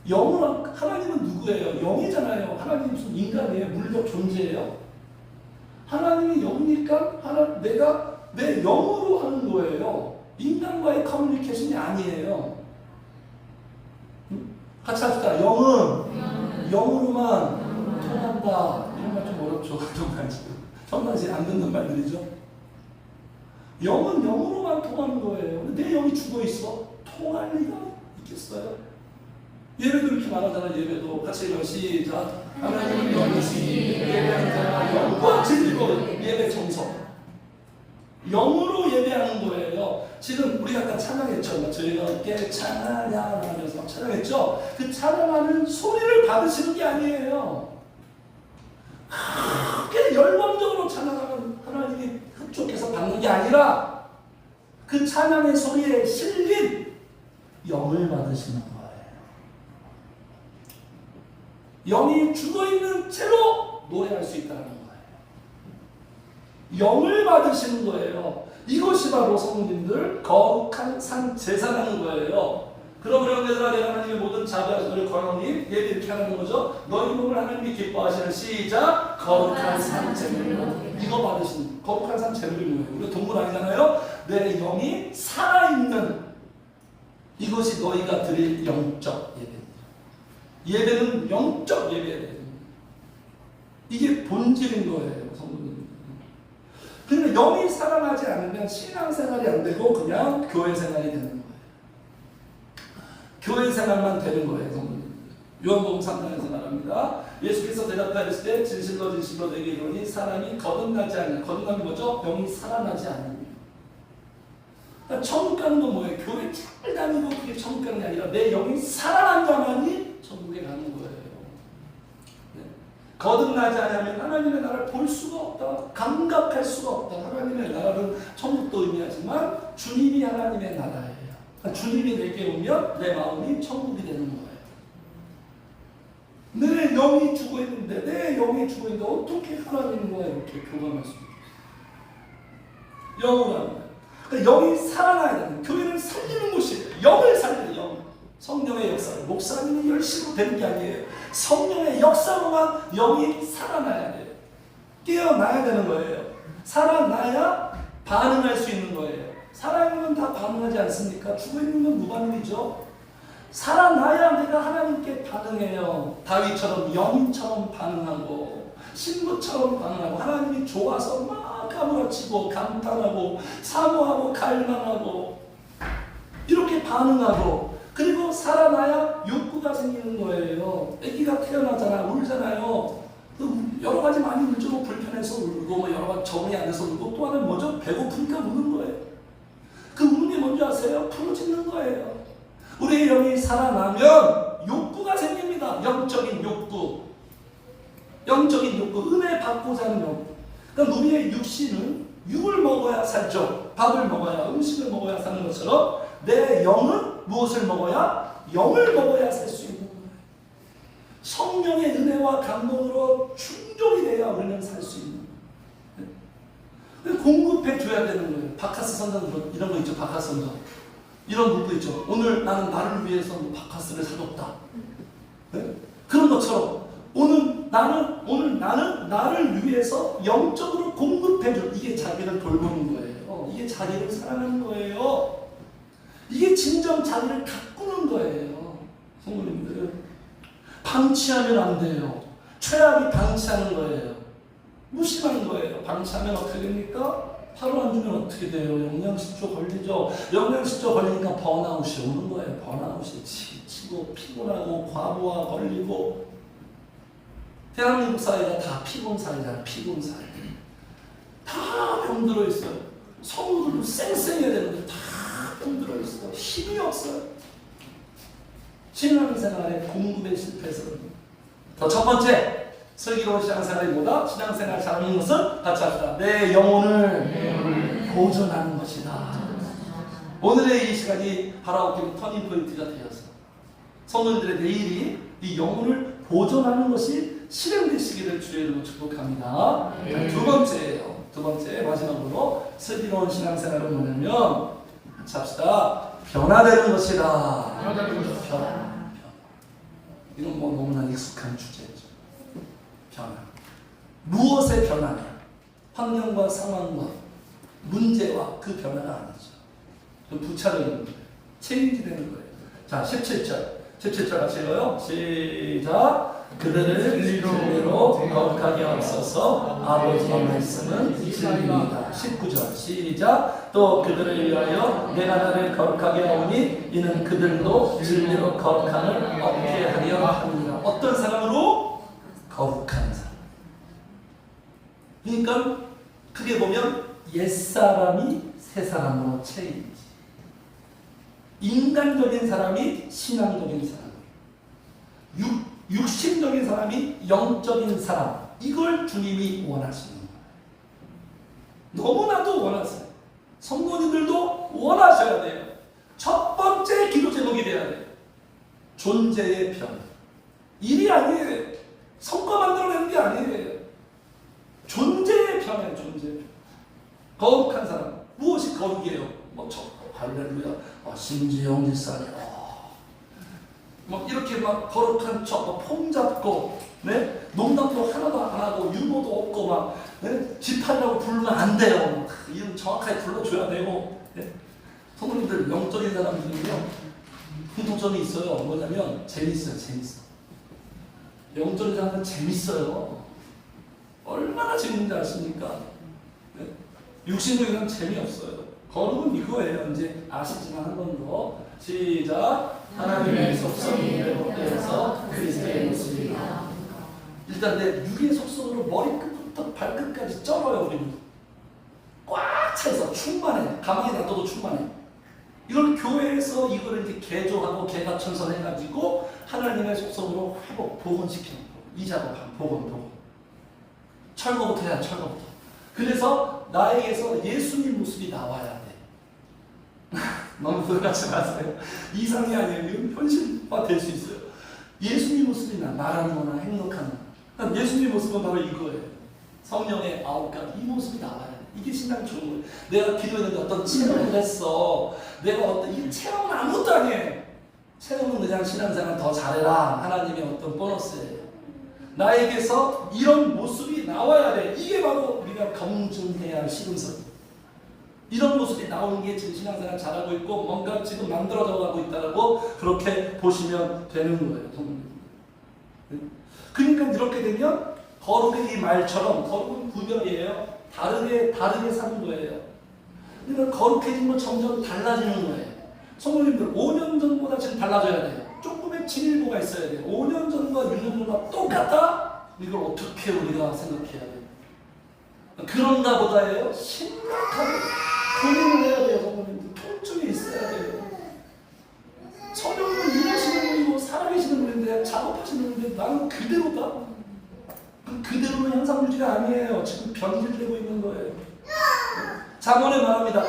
영으로 하나님은 누구예요? 영이잖아요. 하나님 무슨 인간이에요? 물적 존재예요? 하나님이 영이니까 내가 내 영으로 하는 거예요. 인간과의 커뮤니케이션이 아니에요. 같이 합시다. 영은 영으로만 통한다. 이런 말 좀 어렵죠. 정말 안 듣는 말들이죠. 영은 영으로만 통하는 거예요. 내 영이 죽어 있어. 통할 리가 있겠어요? 예배도 이렇게 말하잖아. 예배도 같이 읽어. 시작. 하나님은 영이시니 예배하는 자가 영과 진리로 예배 정서. 영으로 예배하는 거예요. 지금 우리가 아까 찬양했죠. 즐겁게 찬양하면서 찬양했죠. 그 찬양하는 소리를 받으시는 게 아니에요. 그렇게 열광적으로 찬양하면 하나님이 흡족해서 받는 게 아니라 그 찬양의 소리에 실린 영을 받으시는 거예요. 영이 죽어있는 채로 노래할 수 있다는 거예요. 영을 받으시는 거예요. 이것이 바로 성도님들 거룩한 산 제사라는 거예요. 그러므로 얘들아 내가 하나님의 모든 자비하신 너를 거하노니 예배 이렇게 하는 거죠. 너희 몸을 하나님이 기뻐하시는 시작 거룩한 산 제물. 이거 받으시는 거룩한 산 제물이 뭐예요? 우리 동물 아니잖아요. 내 영이 살아있는 이것이 너희가 드릴 영적 예배입니다. 예배는 영적 예배예요. 이게 본질인 거예요. 성도님. 그러니까 영이 살아나지 않으면 신앙생활이 안 되고 그냥 교회 생활이 되는 거예요. 교회 생활만 되는 거예요. 성도님. 요한복음 3장에서 말합니다. 예수께서 대답하였을 때 진실로 진실로 내게 이르노니 사람이 거듭나지 않으면 거듭나는 뭐죠? 영이 살아나지 않으면 그러니까 천국 가는 건 뭐예요? 교회 잘 다니고 그게 천국 가는 게 아니라 내 영이 살아난 자만이 천국에 가는 거예요. 네? 거듭나지 않으면 하나님의 나라를 볼 수가 없다. 감각할 수가 없다. 하나님의 나라는 천국도 의미하지만 주님이 하나님의 나라예요. 그러니까 주님이 내게 오면 내 마음이 천국이 되는 거예요. 내 영이 죽어있는데 내 영이 죽어있는데 어떻게 하나님과 이렇게 교감할 수 있어요? 영으로 하는 거예요. 그러니까 영이 살아나야 되는 교회를 살리는 곳이에요. 영을 살리는 영. 성령의 역사. 목사님이 열심히 되는 게 아니에요. 성령의 역사로만 영이 살아나야 돼요. 깨어나야 되는 거예요. 살아나야 반응할 수 있는 거예요. 살아있는 건 다 반응하지 않습니까? 죽어있는 건 무반응이죠. 살아나야 내가 하나님께 반응해요. 다윗처럼 영인처럼 반응하고 신부처럼 반응하고 하나님이 좋아서 막 까무러치고 감탄하고 사모하고 갈망하고 이렇게 반응하고 그리고 살아나야 욕구가 생기는 거예요. 아기가 태어나잖아. 울잖아요. 여러 가지 많이 울죠. 뭐 불편해서 울고 뭐 여러 가지 적응이 안 돼서 울고 또 하나는 뭐죠? 배고프니까 우는 거예요. 그 우는 게 뭔지 아세요? 부르짖는 거예요. 우리의 영이 살아나면 욕구가 생깁니다. 영적인 욕구. 영적인 욕구. 은혜 받고자 하는 욕구. 그러니까 우리의 육신은 육을 먹어야 살죠. 밥을 먹어야 음식을 먹어야 사는 것처럼 내 영은 무엇을 먹어야? 영을 먹어야 살 수 있는 거예요. 성령의 은혜와 감동으로 충족이 돼야 우리는 살 수 있는 거예요. 공급해 줘야 되는 거예요. 바카스 선전 이런 거 있죠. 바카스 선전. 이런 문구 있죠. 오늘 나는 나를 위해서 바카스를 사줬다. 네? 그런 것처럼 오늘 나는 나를 위해서 영적으로 공급해줘. 이게 자기를 돌보는 거예요. 이게 자기를 사랑하는 거예요. 이게 진정 자기를 가꾸는 거예요. 성도님들 방치하면 안 돼요. 최악이 방치하는 거예요. 무심한 거예요. 방치하면 어떻게 됩니까? 하루 안 주면 어떻게 돼요? 영양실조 걸리죠. 영양실조 걸리니까 번아웃이 오는 거예요. 번아웃이 지치고 피곤하고 과부하 걸리고 대한민국 사회가 다 피곤 사회잖아요. 피곤 사회. 다 병들어 있어요. 성도들도 쌩쌩해야 되는데 다 병들어 있어요. 힘이 없어요. 신앙생활에 공급에 실패해서 그럽니다. 첫 번째 슬기로운 신앙생활이 뭐다? 신앙생활 잘하는 것은 같이 합시다. 내 영혼을 보존하는 것이다. 오늘의 이 시간이 바라옵기는 터닝포인트가 되어서 성도님들의 내일이 이 영혼을 보존하는 것이 실행되시기를 주의 이름으로 축복합니다. 자, 두 번째예요. 두 번째 마지막으로 슬기로운 신앙생활은 뭐냐면 같이 합시다. 변화되는 것이다. 변화. 이건 뭐 너무나 익숙한 주제죠. 변화. 무엇의 변화냐? 환경과 상황과 문제와 그 변화가 아니죠. 좀 부차적인 거예요. 체인지 되는 거예요. 자, 17절. 17절 같이 읽어요. 시작. 그들을 진리로 거룩하게 하옵소서. 아버지의 말씀은 진리입니다. 19절 시작. 또 그들을 위하여 내가 나를 거룩하게 하오니 이는 그들도 진리로 거룩함을 얻게 하려 합니다. 어떤 사람으로? 거룩한 사람. 그러니까 크게 보면 옛사람이 새사람으로 체인지. 인간적인 사람이 신앙적인 사람. 육신적인 사람이 영적인 사람. 이걸 주님이 원하시는 거예요. 너무나도 원하세요. 성도님들도 원하셔야 돼요. 첫 번째 기도 제목이 돼야 돼요. 존재의 변화. 일이 아니에요. 성과 만들어내는 게 아니에요. 존재의 변화예요. 존재의 변화. 거룩한 사람. 무엇이 거룩이에요? 뭐 할렐루야. 신지영 집사님. 막 이렇게 막 거룩한 척, 폼 잡고, 네? 농담도 하나도 안 하고, 유머도 없고, 막, 네? 집하려고 부르면 안 돼요. 이름 정확하게 불러줘야 되고, 네? 성도님들, 영적인 사람들은요, 공통점이 있어요. 뭐냐면, 재밌어요, 재밌어. 영적인 사람들은 재밌어요. 얼마나 재밌는지 아십니까? 네? 육신적인 사람은 재미없어요. 거룩은 이거예요. 이제 아시지만 한 번 더. 시작. 하나님의 속성을 떼어서 그리스도의 모습이다. 일단 내 육의 속성으로 머리끝부터 발끝까지 쩔어요. 우리는 꽉 차서 충만해. 가만히 놔둬도 충만해. 이걸 교회에서 이거를 이제 개조하고 개가천선해가지고 하나님의 속성으로 회복, 복원시키는 거. 이 작업한 복원. 철거부터 해야 철거부터. 그래서 나에게서 예수님 모습이 나와야 돼. 너무 그러지 마세요. 이상이 아니에요. 현실화 될 수 있어요. 예수님 모습이나 말하는 거나 행동하는 거. 예수님 모습은 바로 이거예요. 성령의 아홉가지 이 모습이 나와야 돼. 이게 신앙이 좋은 거예요. 내가 기도했는데 어떤 체험을 했어. 내가 어떤 이 체험은 아무것도 아니에요. 체험은 그냥 신앙생활 더 잘해라. 하나님의 어떤 보너스예요. 나에게서 이런 모습이 나와야 돼. 이게 바로 우리가 검증해야 할 시금석. 이런 모습이 나오는 게 지금 신앙생활 잘하고 있고 뭔가 지금 만들어져 가고 있다고 그렇게 보시면 되는 거예요. 그러니까 이렇게 되면 거룩의 이 말처럼 거룩은 구별이에요. 다르게 사는 거예요. 그러니까 거룩해진 건 점점 달라지는 거예요. 성도님들 5년 전보다 지금 달라져야 돼요. 조금의 진일보가 있어야 돼요. 5년 전과 6년 전과 똑같다? 이걸 어떻게 우리가 생각해야 돼요? 그런가 보다예요. 심각하게 고민을 해야 돼요. 성도님들 통증이 있어야 돼요. 성령님은 일하시는 분이고 살아계시는 분인데 작업하시는 분인데 나는 그대로다. 그대로는 현상 유지가 아니에요. 지금 변질되고 있는 거예요. 잠언에 말합니다.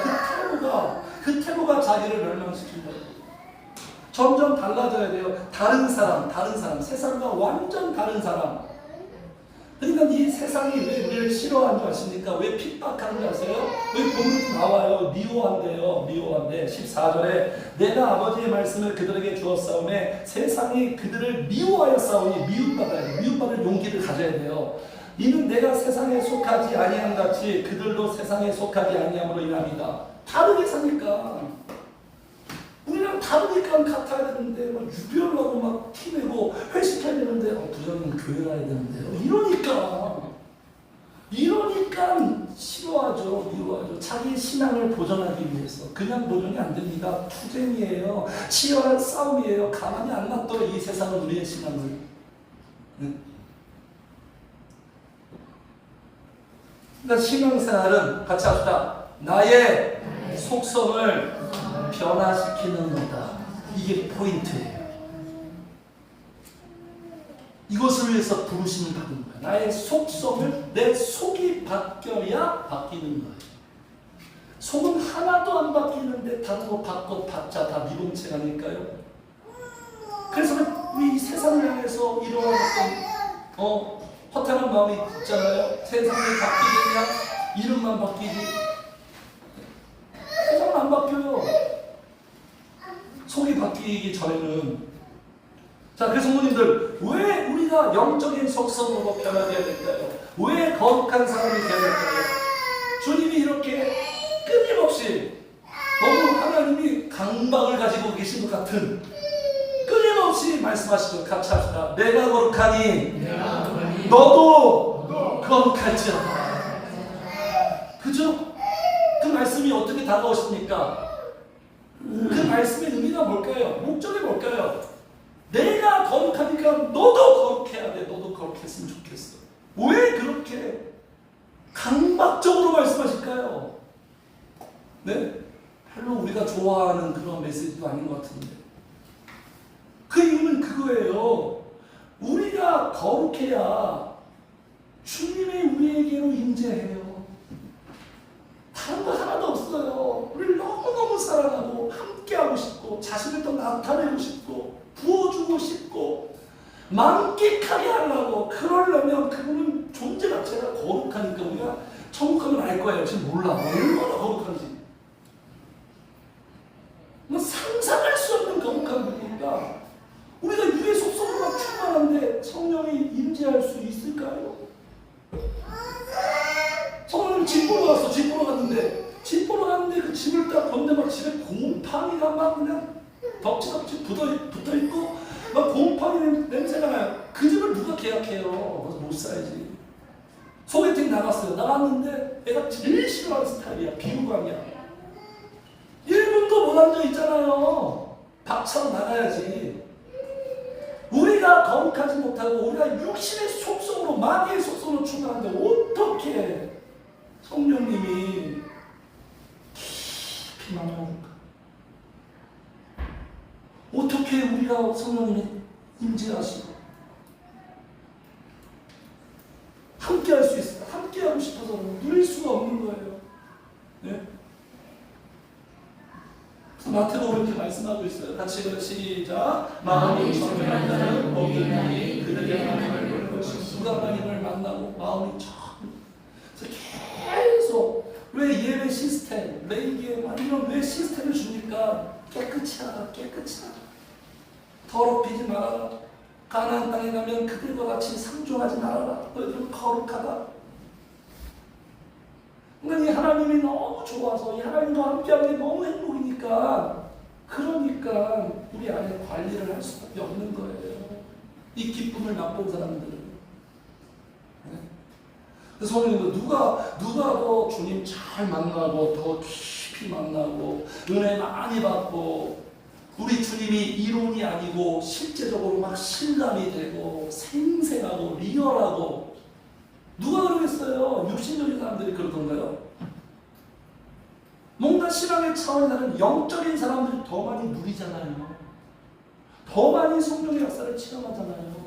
그 태도가 자기를 멸망시킨 거예요. 점점 달라져야 돼요. 다른 사람, 세상과 완전 다른 사람. 그러니까 이 세상이 왜 우리를 싫어하는 줄 아십니까? 왜 핍박하는 줄 아세요? 왜 본문에 나와요? 미워한대. 14절에 내가 아버지의 말씀을 그들에게 주었사오매 세상이 그들을 미워하였사오니 미움받을 용기를 가져야 돼요. 이는 내가 세상에 속하지 아니함 같이 그들도 세상에 속하지 아니함으로 인합니다. 다르게 사니까. 우리랑 다르니까 같아야 되는데 막 유별나고 막 티내고 회식해야 되는데 부장님 교회 가야 되는데요. 이러니까 싫어하죠. 미워하죠. 자기 신앙을 보존하기 위해서. 그냥 보존이 안 됩니다. 투쟁이에요. 치열한 싸움이에요. 가만히 안 놔둬 이 세상은 우리의 신앙을. 그러니까 신앙생활은 같이 합시다. 나의 속성을 변화시키는 거다. 이게 포인트예요. 이것을 위해서 부르심을 받은 거야. 나의 속성을, 내 속이 바뀌어야 바뀌는 거야. 속은 하나도 안 바뀌는데 다른 거 바꿔봤자 다 미봉책 그래서 우리 세상을 향해서 이런 허탈한 마음이 있잖아요. 세상이 바뀌겠냐? 이름만 바뀌지. 세상은 안 바뀌어요. 속이 바뀌기 전에는. 자, 그래서 성도님들, 왜 우리가 영적인 속성으로 변화되어야 될까요? 왜 거룩한 사람이 되어야 될까요? 주님이 이렇게 끊임없이 너무 하나님이 강박을 가지고 계신 것 같은 끊임없이 말씀하시죠. 같이 합시다. 내가 거룩하니 너도 거룩할지어다. 그죠? 그 말씀이 어떻게 다가오십니까? 그 말씀의 의미가 뭘까요? 목적이 뭘까요? 내가 거룩하니까 너도 거룩해야 돼. 너도 거룩했으면 좋겠어. 왜 그렇게 강박적으로 말씀하실까요? 네? 별로 우리가 좋아하는 그런 메시지도 아닌 것 같은데. 그 이유는 그거예요. 우리가 거룩해야 주님이 우리에게로 임재해요. 다른 거 하나도 없어요. 우리를 너무너무 사랑하고 함께하고 싶고 자신을 더 나타내고 싶고 부어주고 싶고 만끽하게 하려고 그러려면 그분은 존재 자체가 거룩하니까 우리가 천국 가면 알 거예요. 지금 몰라. 얼마나 거룩한지. 뭐 상상할 수 없는 거룩한 분이니까 우리가 유의 속성으로만 충만한데 성령이 임재할 수 있을까요? 성령님 집 보러 갔어. 집 보러 갔는데 그 집을 딱 봤는데 막 집에 곰팡이가 막 그냥 덕지덕지 붙어있고 막 곰팡이 냄새가 나요. 그 집을 누가 계약해요? 그래서 못 살지. 소개팅 나갔어요. 나갔는데 애가 제일 싫어하는 스타일이야. 비호감이야. 1분도 못 앉아있잖아요. 박차고 나가야지. 우리가 거룩하지 못하고 우리가 육신의 속성으로 마귀의 속성으로 충만한데 어떻게 성령님이 깊이 만나는가? 어떻게 우리가 성령님이 임재하시고 함께할 수 있을까? 함께하고 싶어서 누릴 수가 없는 거예요. 네? 마태복음 이렇게 말씀하고 있어요. 같이 시작. 마음이 정결한 자는 복이 있나니 그들의 하나님을 볼 것이고 누가 하나님을 만나고 마음이 그래서 계속 왜 예배 시스템, 레이기에 이런 왜 시스템을 주니까 깨끗이 하라. 더럽히지 말아라. 가나안 땅에 가면 그들과 같이 상종하지 말아라. 너희들은 거룩하다. 그러니까 이 하나님이 너무 좋아서 이 하나님과 함께하는 게 너무 행복이니까 그러니까 우리 안에 관리를 할 수밖에 없는 거예요. 이 기쁨을 맛본 사람들은. 그래서 성령님도 누가 더 주님 잘 만나고 더 깊이 만나고 은혜 많이 받고 우리 주님이 이론이 아니고 실제적으로 막 실감이 되고 생생하고 리얼하고 누가 그러겠어요? 육신적인 사람들이 그러던가요? 뭔가 신앙의 차원에 다른 영적인 사람들이 더 많이 누리잖아요. 더 많이 성령의 역사를 체험하잖아요.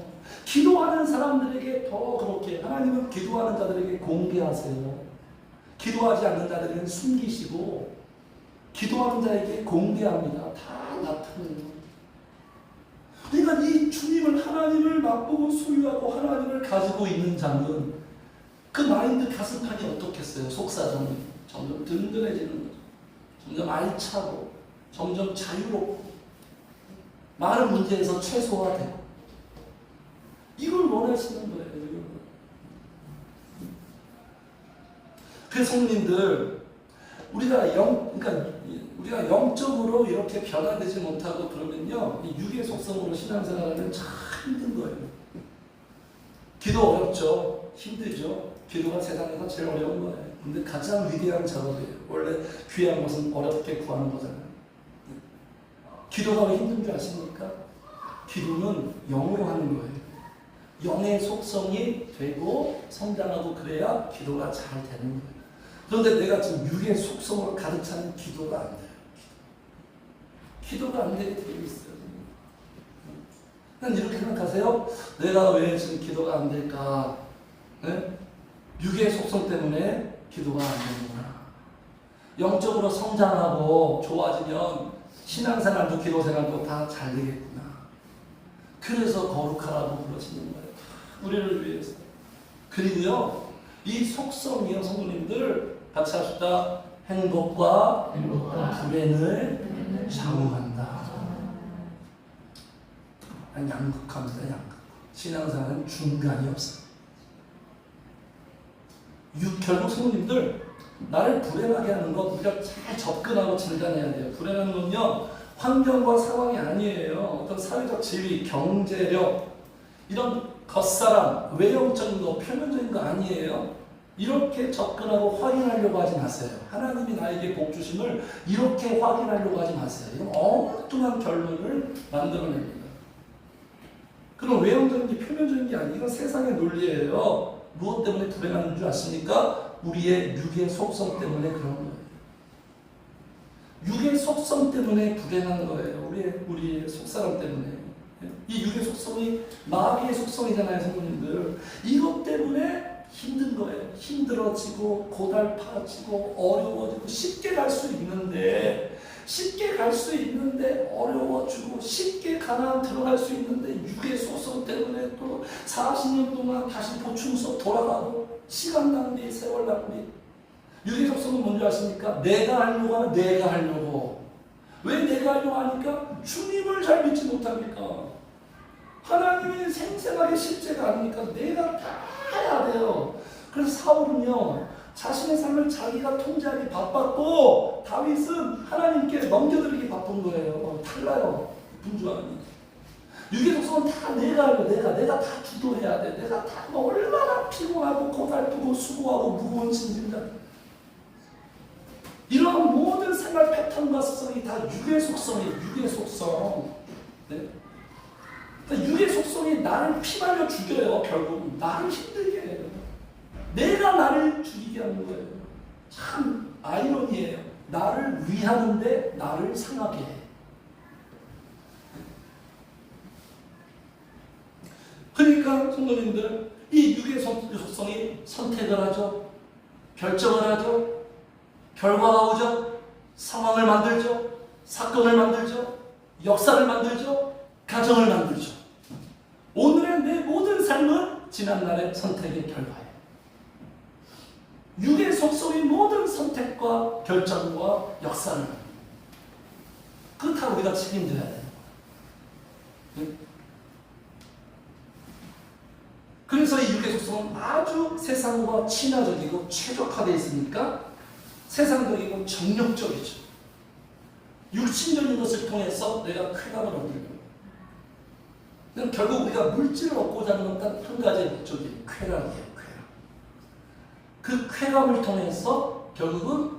기도하는 사람들에게 더 그렇게 하나님은 기도하는 자들에게 공개하세요. 기도하지 않는 자들에게는 숨기시고 기도하는 자에게 공개합니다. 다 나타내요. 그러니까 이 주님을 하나님을 맛보고 소유하고 하나님을 가지고 있는 자는 그 마인드 가슴판이 어떻겠어요? 속사정이 점점 든든해지는 거죠. 점점 알차고 점점 자유롭고 많은 문제에서 최소화되고 이걸 원하시는 거예요. 그래서 성님들 우리가 영적으로 이렇게 변화되지 못하고 그러면요 이 육의 속성으로 신앙생활하면 참 힘든 거예요. 기도 어렵죠. 힘들죠. 기도가 세상에서 제일 어려운 거예요. 근데 가장 위대한 작업이에요. 원래 귀한 것은 어렵게 구하는 거잖아요. 기도가 왜 힘든 줄 아십니까? 기도는 영으로 하는 거예요. 영의 속성이 되고 성장하고 그래야 기도가 잘 되는 거예요. 그런데 내가 지금 육의 속성으로 가득 차는 기도가 안 돼요. 기도가 안 되게 되어 있어요. 난 이렇게 생각하세요. 내가 왜 지금 기도가 안 될까? 네? 육의 속성 때문에 기도가 안 되는구나. 영적으로 성장하고 좋아지면 신앙생활도 기도생활도 다 잘 되겠구나. 그래서 거룩하라고 불러지는 거예요. 우리를 위해서. 그리고요, 이 속성이요, 성도님들 같이 합시다. 행복과 불행을 장우한다. 양극합니다. 양극. 신앙생활은 중간이 없어요. 결국 성도님들, 나를 불행하게 하는 것 우리가 잘 접근하고 진단해야 돼요. 불행한 건요, 환경과 상황이 아니에요. 어떤 사회적 지위, 경제력, 이런 겉사람, 외형적인 거, 표면적인 거 아니에요. 이렇게 접근하고 확인하려고 하지 마세요. 하나님이 나에게 복 주심을 이렇게 확인하려고 하지 마세요. 이건 엉뚱한 결론을 만들어냅니다. 그럼 외형적인 게 표면적인 게 아니에요. 이건 세상의 논리예요. 무엇 때문에 불행하는 줄 아십니까? 우리의 육의 속성 때문에 그런 거예요. 육의 속성 때문에 불행한 거예요. 우리의 속사람 때문에. 이 육의 속성이 마귀의 속성이잖아요, 성도님들. 이것 때문에 힘든 거예요. 힘들어지고 고달파지고 어려워지고 쉽게 갈 수 있는데 어려워지고 쉽게 가나안 들어갈 수 있는데 육의 속성 때문에 또 40년 동안 다시 보충서 돌아가고 시간 낭비, 세월 낭비. 육의 속성은 뭔지 아십니까? 내가 하려고 하면 내가 하려고. 왜 내가 하려고 하니까? 주님을 잘 믿지 못합니까? 하나님이 생생하게 실제가 아니니까 내가 다 해야 돼요. 그래서 사울은요, 자신의 삶을 자기가 통제하기 바빴고 다윗은 하나님께 넘겨드리기 바쁜 거예요. 달라요. 분주하니. 육의 속성은 다 내가 하려. 내가 다 주도해야 돼. 내가 다 얼마나 피곤하고 고달프고 수고하고 무거운 짐진다. 이런 모든 생활 패턴과 습성이 다 육의 속성이에요. 육의 속성. 네? 육의 속성이 나를 피말려 죽여요. 결국 나를 힘들게 해요. 내가 나를 죽이게 하는 거예요. 참 아이러니예요. 나를 위하는데 나를 상하게 해. 그러니까 성도님들, 이 육의 속성이 선택을 하죠. 결정을 하죠. 결과가 오죠. 상황을 만들죠. 사건을 만들죠. 역사를 만들죠. 가정을 만들죠. 오늘의 내 모든 삶은 지난날의 선택의 결과예요. 육의 속성이 모든 선택과 결정과 역사를 만듭니다. 그렇다고 우리가 책임져야 돼요. 그래서 이 육의 속성은 아주 세상과 친화적이고 최적화되어 있으니까 세상적이고 정력적이죠. 육신적인 것을 통해서 내가 쾌감을 얻는 거예요. 결국 우리가 물질을 얻고자 하는 건 단 한 가지의 목적이에요. 쾌락이에요. 그 쾌감을 통해서 결국은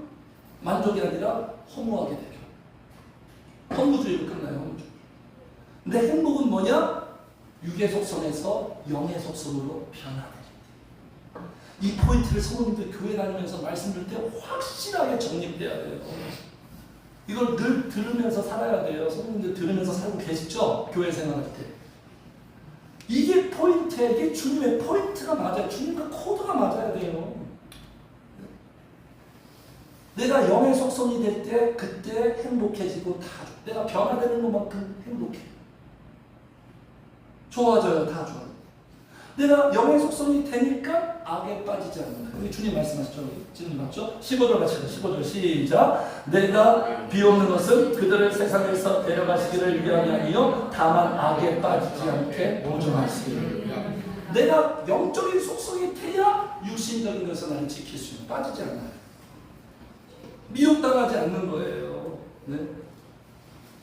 만족이 아니라 허무하게 되죠. 허무주의로 끝나요. 허무주의. 근데 행복은 뭐냐? 육의 속성에서 영의 속성으로 변화됩니다. 이 포인트를 성도님들 교회 다니면서 말씀드릴 때 확실하게 정립돼야 돼요. 이걸 늘 들으면서 살아야 돼요. 성도님들 들으면서 살고 계시죠? 교회 생활할 때. 이게 포인트예요. 이게 주님의 포인트가 맞아요. 주님과 코드가 맞아야 돼요. 내가 영의 속성이 될 때 그때 행복해지고 다 내가 변화되는 것만큼 행복해. 좋아져요. 다 좋아요. 내가 영의 속성이 되니까 악에 빠지지 않는다. 우리 주님 말씀하셨죠? 지금 맞죠? 15절 같이 해요. 15절 시작. 내가 비옵는 것은 그들을 세상에서 데려가시기를 위함이 아니요 다만 악에 빠지지 않게 보존하시기를. 내가 영적인 속성이 돼야 육신적인 것을 나를 지킬 수 있는, 빠지지 않아요. 미혹당하지 않는 거예요. 네?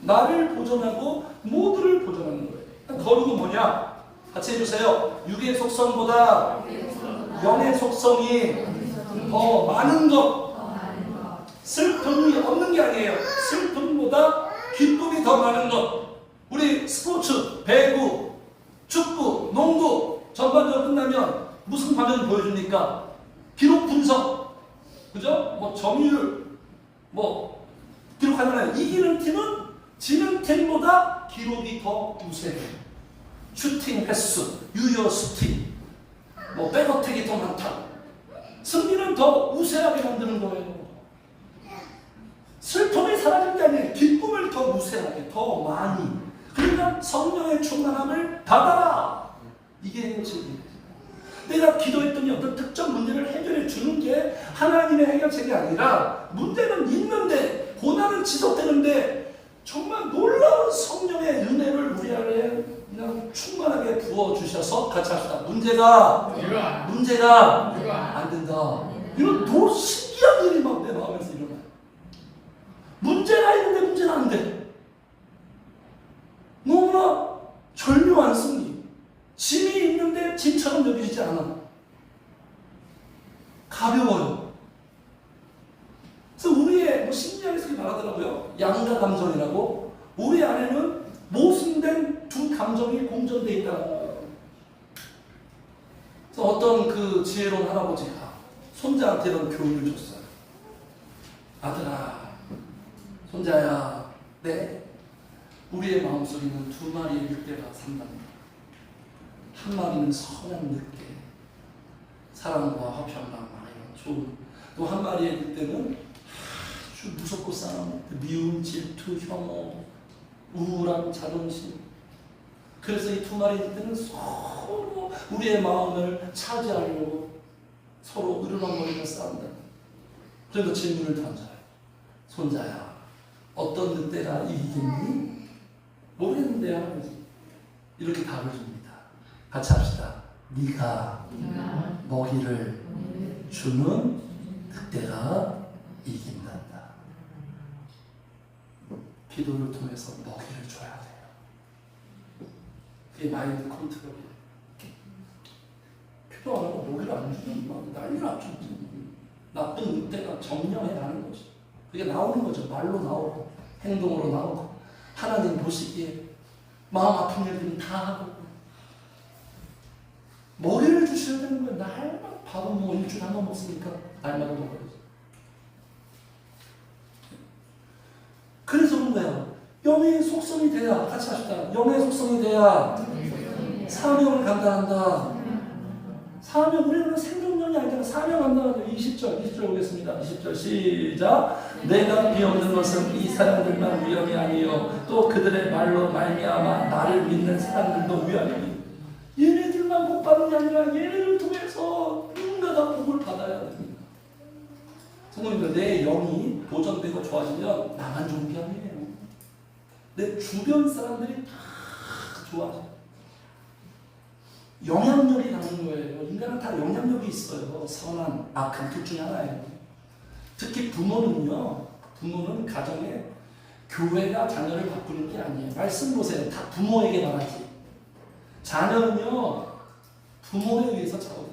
나를 보존하고 모두를 보존하는 거예요. 거룩은 뭐냐? 같이 해주세요. 육의 속성보다 영의 속성이 더 많은 것. 슬픔이 없는 게 아니에요. 슬픔보다 기쁨이 더 많은 것. 우리 스포츠, 배구, 축구, 농구 전반적으로 끝나면 무슨 화면 보여줍니까? 기록 분석, 그죠? 뭐 점유율, 뭐 기록하잖아요. 이기는 팀은 지는 팀보다 기록이 더 우세해요. 슈팅 횟수, 유효 슈팅, 뭐 백어택이 더 많다. 승리는 더 우세하게 만드는 거예요. 슬픔이 사라질 게 아니에요. 기쁨을 더 우세하게, 더 많이. 그러니까 성령의 충만함을 받아라. 이게 해결책이에요. 내가 기도했더니 어떤 특정 문제를 해결해 주는 게 하나님의 해결책이 아니라 문제는 있는데 고난은 지속되는데 정말 놀라운 성령의 은혜를 우리 안에 그냥 충만하게 부어주셔서 같이 합시다. 문제가 안 된다. 이런 더 신기한 일이 막 내 마음에서 일어나요. 문제가 있는데 문제는 안 돼. 너무나 절묘한 승리. 짐이 있는데 짐처럼 여기지 않아. 가벼워요. 그래서 우리의 뭐 심리학에서 말하더라고요. 양가 감정이라고. 우리 안에는 모순된 두 감정이 공존되어 있다는 거예요. 그래서 어떤 그 지혜로운 할아버지가 손자한테 이런 교훈을 줬어요. 아들아, 손자야, 네, 우리의 마음속에 있는 두 마리의 늑대가 산답니다. 한 마리는 선한 늑대, 사랑과 화평과 많이 좋은. 또 한 마리의 늑대는 아주 무섭고 싸움, 미움, 질투, 혐오, 우울한 자존심. 그래서 이 두 마리의 늑대는 서로 우리의 마음을 차지하려고 서로 으르렁거리며 싸운다. 그래서 질문을 던져요. 손자야, 어떤 늑대가 이기겠니? 모르겠는데 할아버지. 이렇게 답을 줍니다. 같이 합시다. 네가 먹이를 주는 늑대가 이긴단다. 기도를 통해서 먹이를 줘야 돼요. 그게 마인드 컨트롤이에요. 기도 안 하고 먹이를 안 주면 막 난리 났죠. 나쁜 늑대가 점령해 가는 거죠. 그게 나오는 거죠. 말로 나오고 행동으로 나오고 하나님 보시기에 마음 아픈 일들은 다 하고 먹이를 주셔야 되는 거예요. 날마다 밥은 뭐 일주일에 한 번 먹습니까? 날마다 먹어야지. 그래서 그런 거예요. 영의 속성이 돼야, 같이 합시다. 영의 속성이 돼야 사명을 감당한다. 사명, 우리는 생존력이 아니라 사명한다. 20절 보겠습니다. 20절 시작. 내가 비옵는 것은 이 사람들만 위험이 아니요 또 그들의 말로 말미암아 나를 믿는 사람들도 위험이니. 얘네들만 복 받는 게 아니라 얘네를 통해서 누군가가 복을 받아야 됩니다. 성도님들, 내 영이 보존되고 좋아지면 나만 좋은 게 아니에요. 내 주변 사람들이 다 좋아져요. 영향력이 나는 거예요. 인간은 다 영향력이 있어요. 선한, 악한 둘 중에 하나예요. 특히 부모는요. 부모는 가정에 교회가 자녀를 바꾸는 게 아니에요. 말씀 보세요. 다 부모에게 말하지. 자녀는요. 부모에 의해서 자거든요.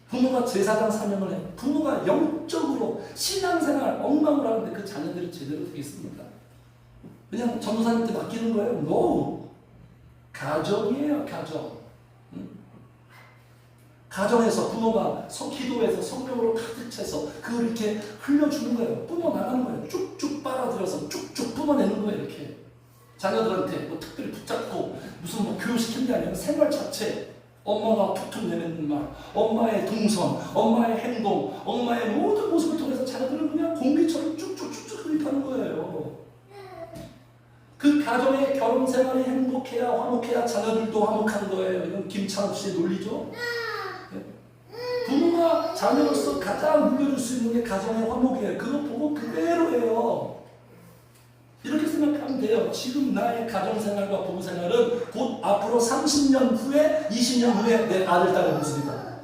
부모가 제사장 사명을 해요. 부모가 영적으로 신앙생활 엉망을 하는데 그 자녀들이 제대로 되겠습니까? 그냥 전도사님한테 맡기는 거예요? No. 가정이에요. 가정. 가정에서 부모가 기도해서 성령으로 가득 차서 그걸 이렇게 흘려주는 거예요. 뿜어나가는 거예요. 쭉쭉 빨아들여서 쭉쭉 뿜어내는 거예요. 이렇게 자녀들한테 뭐 특별히 붙잡고 무슨 뭐 교육시키는 게 아니라 생활 자체. 엄마가 툭툭 내뱉는 말, 엄마의 동선, 엄마의 행동, 엄마의 모든 모습을 통해서 자녀들은 그냥 공기처럼 쭉쭉쭉쭉 흡입하는 거예요. 그 가정의 결혼 생활이 행복해야 화목해야 자녀들도 화목한 거예요. 이건 김창욱 씨의 논리죠. 부모가 자녀로서 가장 물려줄 수 있는 게 가정의 화목이에요. 그거 보고 그대로 해요. 이렇게 생각하면 돼요. 지금 나의 가정생활과 부부생활은 곧 앞으로 30년 후에 20년 후에 내 아들, 딸의 모습이다.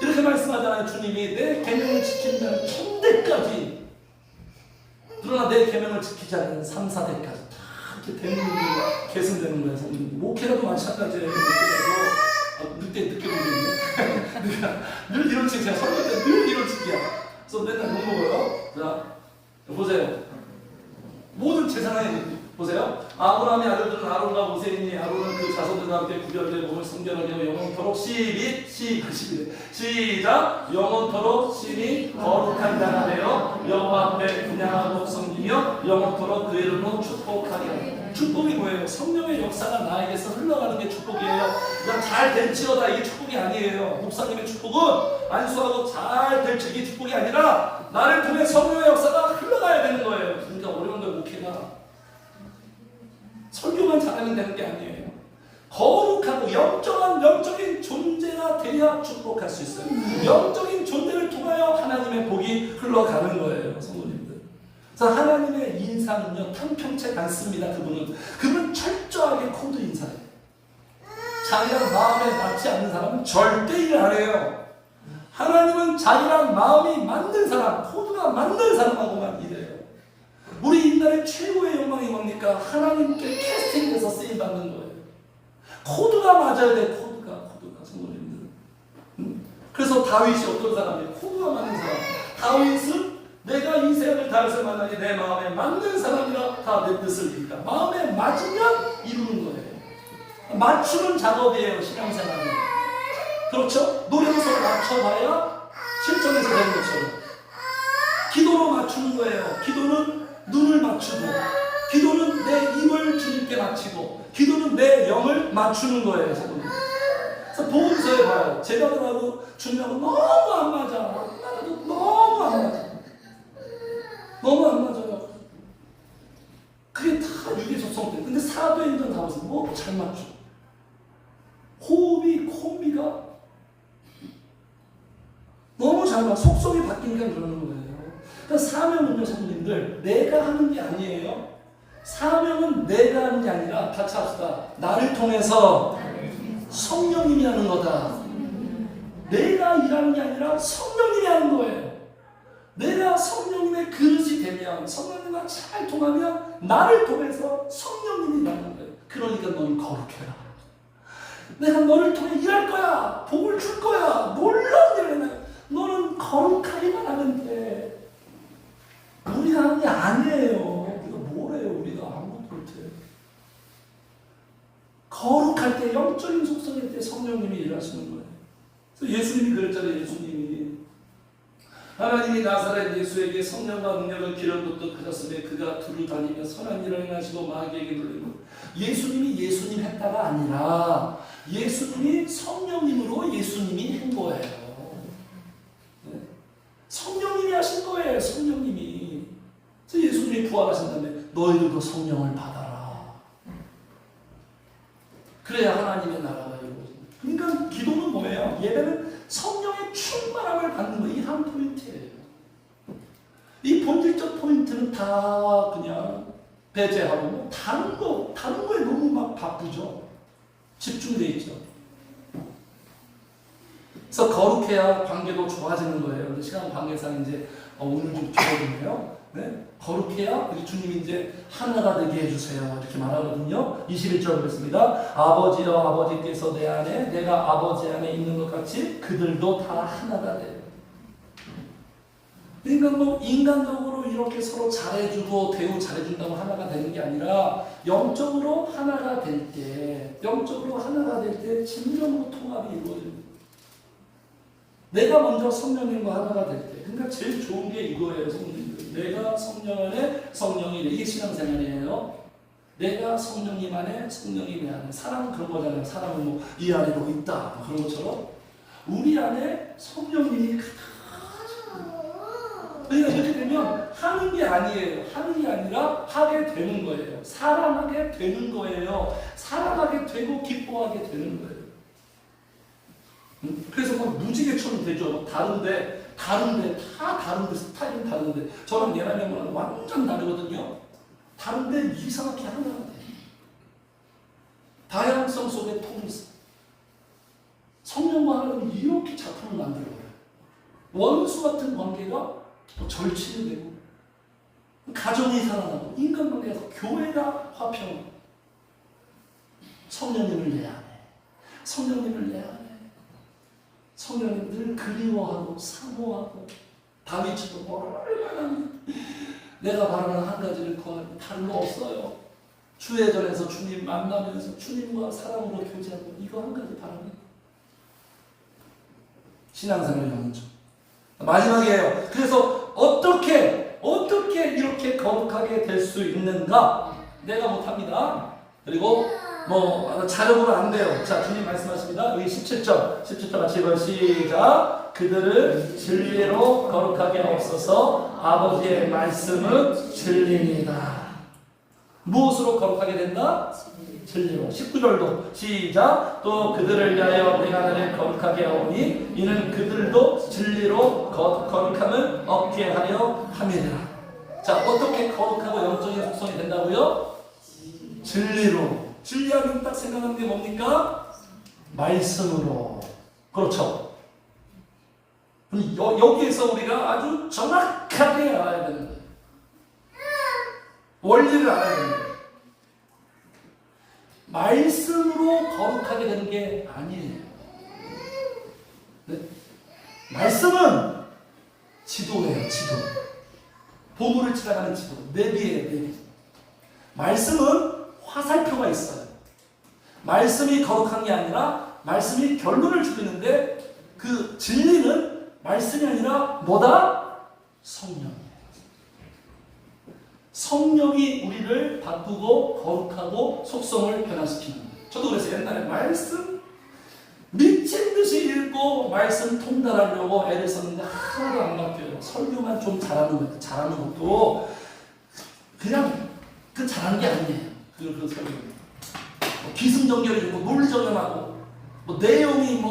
이렇게 말씀하잖아요. 주님이 내 계명을 지킨다는 천대까지. 그러나 내 계명을 지키지 않는 3, 4대까지 다 이렇게 되는 일들과 개선되는 거예요. 성도님. 목회라도 마찬가지예요. 늑대 느껴보겠네. 늘 이런 책이야. 제가 설교 때 늘 이런 책이야. 그래서 맨날 욕 먹어요. 자, 보세요. 모든 제사장이 보세요. 아브라함의 아들들은 아론과 모세이니 아론은 그 자손들과 함께 구별된 몸을 성결하게 하고 영원토록 시작. 영원토록 신이 거룩한 자가 되어 여호와 앞에 분양하고 섬기며 영원토록 그 이름으로 축복하게. 축복이 뭐예요? 성령의 역사가 나에게서 흘러가는 게 축복이에요. 그냥 잘 될지어다 이게 축복이 아니에요. 목사님의 축복은 안수하고 잘 될지 이게 축복이 아니라 나를 통해 성령의 역사가 흘러가야 되는 거예요. 그러니까 어려운 걸 목회가 설교만 잘하면 되는 게 아니에요. 거룩하고 영적인 존재가 돼야 축복할 수 있어요. 영적인 존재를 통하여 하나님의 복이 흘러가는 거예요, 성도님들. 그래서 하나님의 인사는요, 탕평책 않습니다. 그분은 철저하게 코드 인사예요. 자기랑 마음에 맞지 않는 사람은 절대 일 안 해요. 하나님은 자기랑 마음이 맞는 사람, 코드가 맞는 사람하고만 일해요. 우리 인간의 최고의 욕망이 뭡니까? 하나님께 캐스팅돼서 쓰임받는 거예요. 코드가 맞아야 돼. 코드가 성도님들. 그래서 다윗이 어떤 사람이에요? 코드가 맞는 사람. 다윗은 내가 이 세상을 다윗을 만나니 내 마음에 맞는 사람이라 다 내 뜻을 이루다. 마음에 맞으면 이루는 거예요. 맞추는 작업이에요, 신앙생활은. 그렇죠? 노래에서 맞춰봐야 실전에서 되는 것처럼. 기도로 맞추는 거예요. 기도는 눈을 맞추고, 기도는 내 입을 주님께 맞추고, 기도는 내 영을 맞추는 거예요. 그래서 복음서에 봐요. 제자들하고 주님하고 너무 안 맞아. 너무 안 맞아. 너무 안 맞아요. 그게 다 유괴 속성들. 근데 사도행전 다 보세요. 뭐 잘 맞죠. 호흡이 콤비가 너무 잘 맞아. 속성이 바뀌니까 그러는 거예요. 그러니까 사명은요, 성도님들, 내가 하는 게 아니에요. 사명은 내가 하는 게 아니라 같이 합시다. 나를 통해서 성령님이 하는 거다. 내가 일하는 게 아니라 성령님이 하는 거예요. 내가 성령님의 그릇이 되면, 성령님과 잘 통하면 나를 통해서 성령님이 일하는 거예요. 그러니까 너는 거룩해라. 내가 너를 통해 일할 거야. 복을 줄 거야. 놀라운 일을 해. 너는 거룩하기만 하면 돼. 우리가 하는 게 아니에요. 우리가 뭘 해요? 우리가 아무것도 못해요. 거룩할 때, 영적인 속성일 때 성령님이 일하시는 거예요. 그래서 예수님이 그랬잖아요. 예수님이 하나님이 나사렛 예수에게 성령과 능력을 기름붓듯 하셨으며 그가 두루 다니며 선한 일을 행하시고 마귀에게 눌리고. 예수님이 예수님 했다가 아니라 예수님이 성령님으로 예수님이 한 거예요. 네? 성령님이 하신 거예요. 성령님이. 그래서 예수님이 부활하신 다음에 너희들도 성령을 받아라. 그래야 하나님의 나라가 이루어집니다. 그러니까 기도는 뭐예요? 예배는 성령의 충만함을 받는 거예요. 이 한 포인트예요. 이 본질적 포인트는 다 그냥 배제하고 다른 거에 너무 막 바쁘죠. 집중돼 있죠. 그래서 거룩해야 관계도 좋아지는 거예요. 근데 시간 관계상 이제 오늘 좀 줄어드네요. 네? 거룩해야 우리 주님이 이제 하나가 되게 해주세요. 이렇게 말하거든요. 21절 보겠습니다. 아버지여 아버지께서 내 안에 내가 아버지 안에 있는 것 같이 그들도 다 하나가 돼요. 그러니까 뭐 인간적으로 이렇게 서로 잘해주고 대우 잘해준다고 하나가 되는 게 아니라 영적으로 하나가 될 때 진정으로 통합이 이루어집니다. 내가 먼저 성령님과 하나가 될 때, 그러니까 제일 좋은 게 이거예요, 성령님. 내가 성령 안에 성령이 이게 신앙생활이에요. 내가 성령님 안에 성령이 내 안에. 사람은 그런 거잖아요. 사람은 뭐 이 안에 뭐 있다 뭐 그런 것처럼 우리 안에 성령님이 가득. 그러니까 이렇게 되면 하는 게 아니에요. 하는 게 아니라 하게 되는 거예요. 사랑하게 되는 거예요. 사랑하게 되고 기뻐하게 되는 거예요. 그래서 막 무지개처럼 되죠. 다른데 스타일은 다른데 저랑 예나님은 완전 다르거든요. 다른데 이상하게 하나가 돼요. 다양성 속에 통일성. 성령과 하나님이 이렇게 작품을 만들어요. 원수 같은 관계가 절친이 되고 가정이 살아나고 인간관계에서 교회가 화평. 성령님을 내 안에. 성령님을 내 안에. 성령님 늘 그리워하고 사모하고 다윗처럼 얼마나 내가 바라는 한 가지를 구하는 다른 거 없어요. 주회전에서 주님 만나면서 주님과 사랑으로 교제하고 이거 한 가지 바랍니다. 신앙생활 영적 마지막이에요. 그래서 어떻게 이렇게 거룩하게 될 수 있는가? 내가 못합니다. 그리고 자력으로 안 돼요. 자, 주님 말씀하십니다. 여기 17절 같이 읽어 시작. 그들을 진리로 거룩하게 없어서 아버지의 말씀은 진리입니다. 무엇으로 거룩하게 된다? 진리로. 19절도 시작. 또 그들을 위하여 내가 나를 거룩하게 하오니 이는 그들도 진리로 거룩함을 얻게 하려 함이니라. 자, 어떻게 거룩하고 영적인 속성이 된다고요? 진리로. 진리하면 딱 생각하는 게 뭡니까? 말씀으로. 그렇죠. 여기에서 우리가 아주 정확하게 알아야 되는 거예요. 원리를 알아야 되는 거예요. 말씀으로 거룩하게 되는 게 아니에요. 네? 말씀은 지도예요, 지도. 보물을 찾아가는 지도. 내비예요, 내비. 말씀은 화살표가 있어요. 말씀이 거룩한 게 아니라 말씀이 결론을 주는데 그 진리는 말씀이 아니라 뭐다? 성령이에요. 성령이 우리를 바꾸고 거룩하고 속성을 변화시키는 거예요. 저도 그래서 옛날에 말씀 미친 듯이 읽고 말씀 통달하려고 애를 썼는데 하나도 안 바뀌어요. 설교만 좀 잘하는 거예요. 잘하는 것도 그냥 그 잘하는 게 아니에요. 그 설교. 기승전결이 좋고 논리정연하고 내용이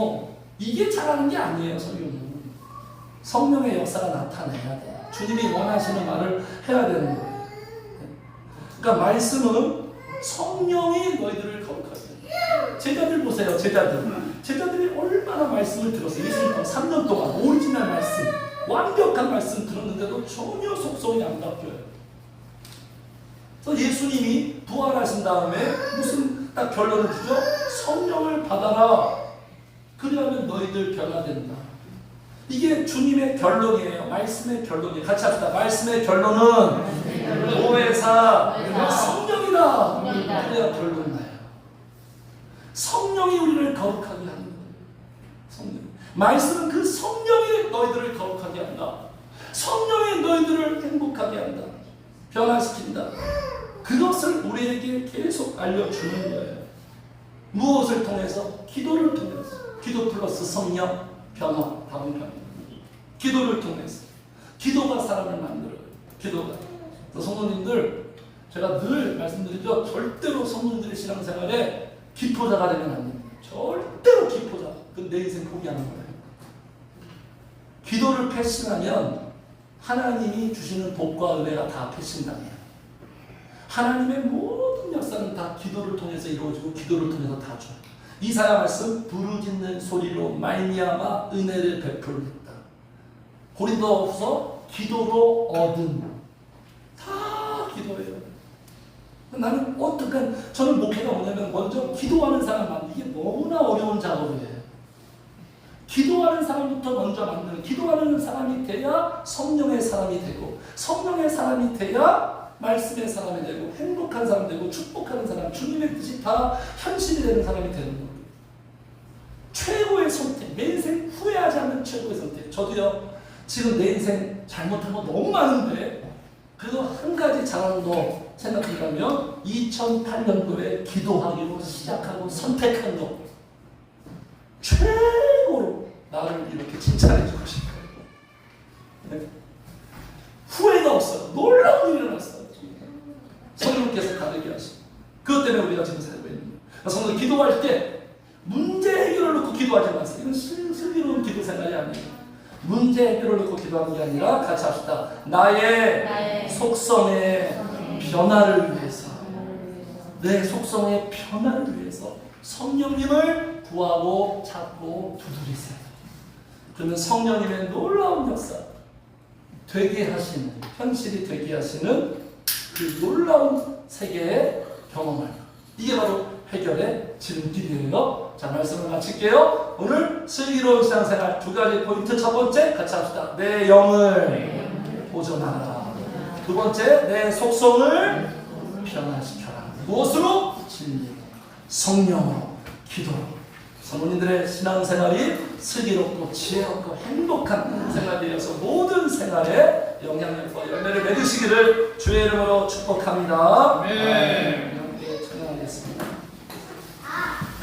이게 잘하는 게 아니에요. 설교는 성령의 역사가 나타내야 돼요. 주님이 원하시는 말을 해야 되는 거예요. 그러니까 말씀은 성령이 너희들을 거룩하게 해요. 제자들 보세요. 제자들이 얼마나 말씀을 들었어요. 예수님 3년 동안 오리지널 말씀, 완벽한 말씀 들었는데도 전혀 속성이 안 바뀌어요. 그래서 예수님이 부활하신 다음에 무슨 딱 결론을 주죠? 성령을 받아라. 그리하면 너희들 변화된다. 이게 주님의 결론이에요. 말씀의 결론이에요. 같이 합시다. 말씀의 결론은 보혜사 성령이다. 그래야 결론 나요. 성령이 우리를 거룩하게 하는 거예요. 성령. 말씀은 그 성령이 너희들을 거룩하게 한다. 성령이 너희들을 행복하게 한다. 변화시킨다. 그것을 우리에게 계속 알려주는 거예요. 무엇을 통해서? 기도를 통해서. 기도 플러스 성령, 변화, 다음 변화. 기도를 통해서. 기도가 사람을 만들어요. 기도가. 성도님들, 제가 늘 말씀드리죠. 절대로 성도님들의 신앙생활에 기포자가 되면 안 됩니다. 절대로 기포자. 그건 내 인생 포기하는 거예요. 기도를 패싱하면 하나님이 주시는 복과 은혜가 다 패싱당해요. 하나님의 모든 역사는 다 기도를 통해서 이루어지고 기도를 통해서 다 줘요. 이사야 말씀 부르짖는 소리로 말미암아 은혜를 베풀겠다. 고린도후서 기도로 얻은 다 기도예요. 나는 저는 목회가 뭐냐면 먼저 기도하는 사람 만들기 너무나 어려운 작업이에요. 기도하는 사람부터 먼저 만드는, 기도하는 사람이 돼야 성령의 사람이 되고, 성령의 사람이 돼야 말씀의 사람이 되고, 행복한 사람 되고, 축복하는 사람, 주님의 뜻이 다 현실이 되는 사람이 되는 거예요. 최고의 선택, 내 인생 후회하지 않는 최고의 선택. 저도요, 지금 내 인생 잘못한 거 너무 많은데, 그래도 한 가지 잘하는 거 생각한다면 2008년도에 기도하기로 시작하고 선택한 거 최고로 나를 이렇게 칭찬해주고 싶어요. 네. 후회가 없어요. 놀라운 일이 일어났어요. 성령께서 다르게 하시고 그것 때문에 우리가 지금 살고 있는 거예요. 성도 기도할 때 문제 해결을 놓고 기도하지 마세요. 이건 슬기로운 기도 생활이 아니에요. 문제 해결을 놓고 기도하는 게 아니라 같이 합시다. 나의 속성의 변화를 위해서, 내 속성의 변화를 위해서 성령님을 구하고 찾고 두드리세요. 그러면 성령님의 놀라운 역사, 되게 하시는, 현실이 되게 하시는 그 놀라운 세계의 경험을, 이게 바로 해결의 지름길이에요. 자, 말씀을 마칠게요. 오늘 슬기로운 신앙생활 두 가지 포인트. 첫 번째 같이 합시다. 내 영을 보존하라. 두 번째, 내 속성을 변화시켜라. 무엇으로? 진리로, 성령으로, 기도로. 성도님들의 신앙생활이 슬기롭고 지혜롭고 행복한 생활이 되어서 모든 생활에 영향력과 열매를 맺으시기를 주의 이름으로 축복합니다. 아멘.